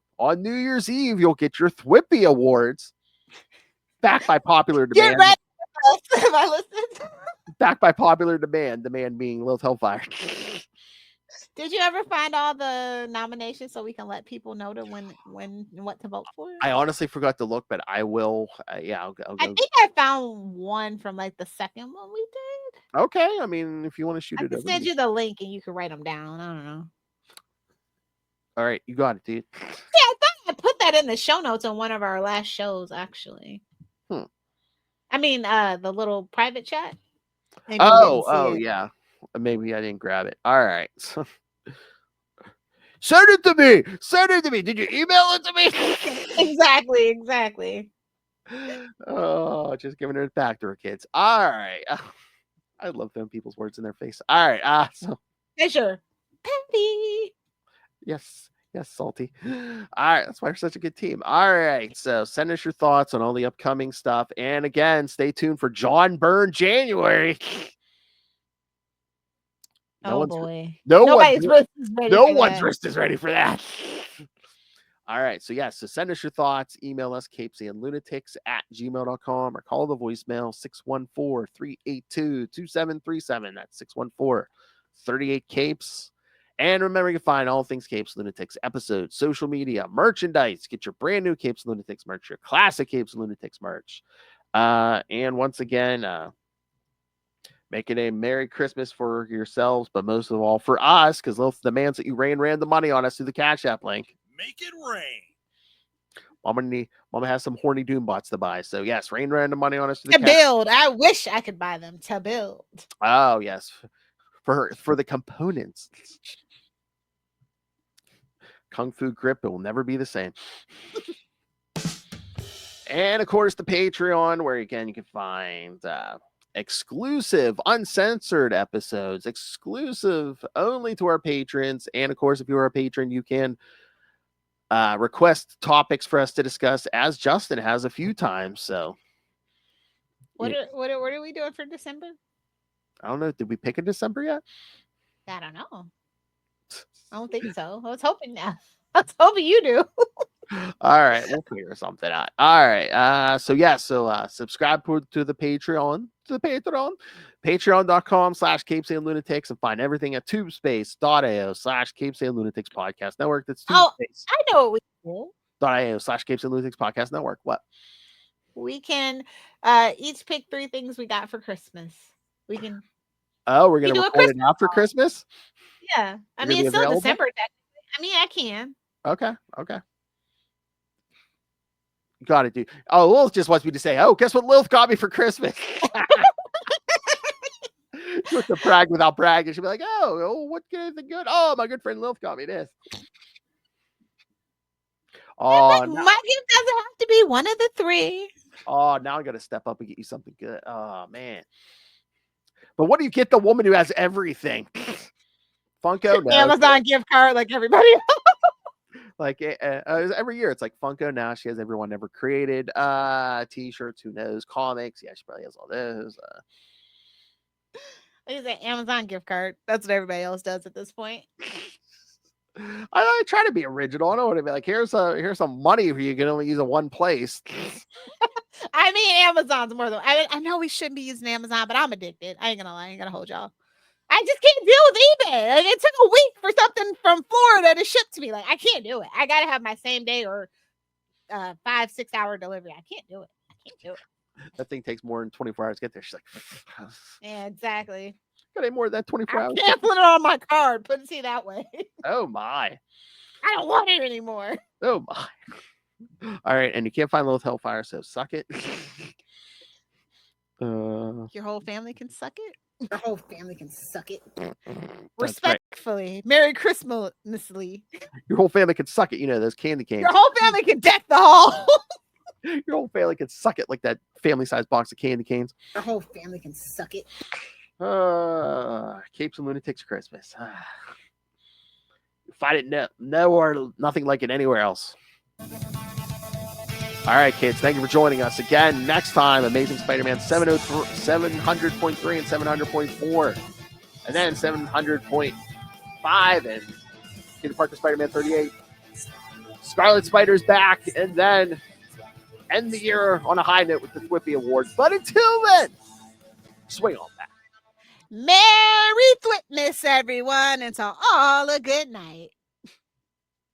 New Year's Eve. You'll get your Thwippy Awards back by popular demand. Get ready for us. Back by popular demand. Demand being Lilith Hellfire. Did you ever find all the nominations so we can let people know to when what to vote for? I honestly forgot to look, but I will. I'll go. I think I found one from like the second one we did. Okay, I mean, if you want to shoot I it can over. send you the link and you can write them down. I don't know. All right, you got it, dude. Yeah, I thought I put that in the show notes on one of our last shows, actually. I mean, the little private chat. Maybe yeah. Maybe I didn't grab it. All right. Send it to me. Send it to me. Did you email it to me? Exactly. Oh, just giving it back to her kids. All right. I love throwing people's words in their face. All right. So Fisher. Peppy. Yes, Salty. All right, that's why we're such a good team. All right, so send us your thoughts on all the upcoming stuff. And again, stay tuned for John Byrne January. No boy. No one's wrist is ready for that. All right, so so send us your thoughts. Email us, CapesandLunatics@gmail.com, or call the voicemail 614-382-2737. That's 614-38-CAPES. And remember, you can find all things Capes Lunatics episodes, social media, merchandise. Get your brand new Capes Lunatics merch, your classic Capes Lunatics merch. And once again, make it a Merry Christmas for yourselves, but most of all for us, because Lilith demands that you ran the money on us through the Cash App link. Make it rain. Mama has some horny doom bots to buy. So yes, rain random money on us To build. I wish I could buy them to build. Oh yes, for the components. Kung Fu grip, it will never be the same. And of course, the Patreon, where again you can find exclusive, uncensored episodes, exclusive only to our patrons. And of course, if you're a patron, you can request topics for us to discuss, as Justin has a few times. So, What are we doing for December? I don't know. Did we pick a December yet? I don't know. I don't think so. I was hoping now. I was hoping you do. All right, we'll figure something out. All right. So subscribe to the Patreon, patreon.com/CapesandLunatics, and find everything at tubespace.io/CapesandLunatics Podcast Network. That's Tubespace. I know what we do. .io/CapesandLunatics Podcast Network. What? We can each pick 3 things we got for Christmas. We can. Oh, we're gonna record it after Christmas. Yeah, I mean it's still available? December. I mean I can. Okay. Got it, dude. Oh, Lilith just wants me to say, oh, guess what Lilith got me for Christmas? She wants to brag without bragging. She'll be like, oh, what anything good? Oh, my good friend Lilith got me this. Oh, My gift doesn't have to be one of the 3. Oh, now I got to step up and get you something good. Oh, man. But what do you get the woman who has everything? Funko? No. Amazon gift card like everybody else. Like every year, it's like Funko. Now she has everyone ever created. T-shirts, who knows? Comics. Yeah, she probably has all those. It's an Amazon gift card. That's what everybody else does at this point. I try to be original. I don't want to be like, here's some money if you can only use it one place. I mean, Amazon's more than I know we shouldn't be using Amazon, but I'm addicted. I ain't gonna lie. I ain't gonna hold y'all. I just can't deal with eBay. Like, it took a week for something from Florida to ship to me. Like, I can't do it. I gotta have my same day or 5-6 hour delivery. I can't do it. That thing takes more than 24 hours to get there. She's like, yeah, exactly. got any more than that 24 hours? Canceling it on my card. Put it that way. Oh my. I don't want it anymore. Oh my. All right, and you can't find Lilith Hellfire, so suck it. Your whole family can suck it. Your whole family can suck it. Respectfully. Right. Merry Christmas, Miss Lee. Your whole family can suck it. You know, those candy canes. Your whole family can deck the hall. Your whole family can suck it like that family-sized box of candy canes. Your whole family can suck it. Capes and Lunatics Christmas. If I didn't know or nothing like it anywhere else. All right, kids. Thank you for joining us again. Next time, Amazing Spider-Man 700.3 and 700.4. And then 700.5 and Peter Parker Spider-Man 38. Scarlet Spider's back. And then end the year on a high note with the Thwippy Awards. But until then, swing on back. Merry Thwipmas, everyone. Until all a good night.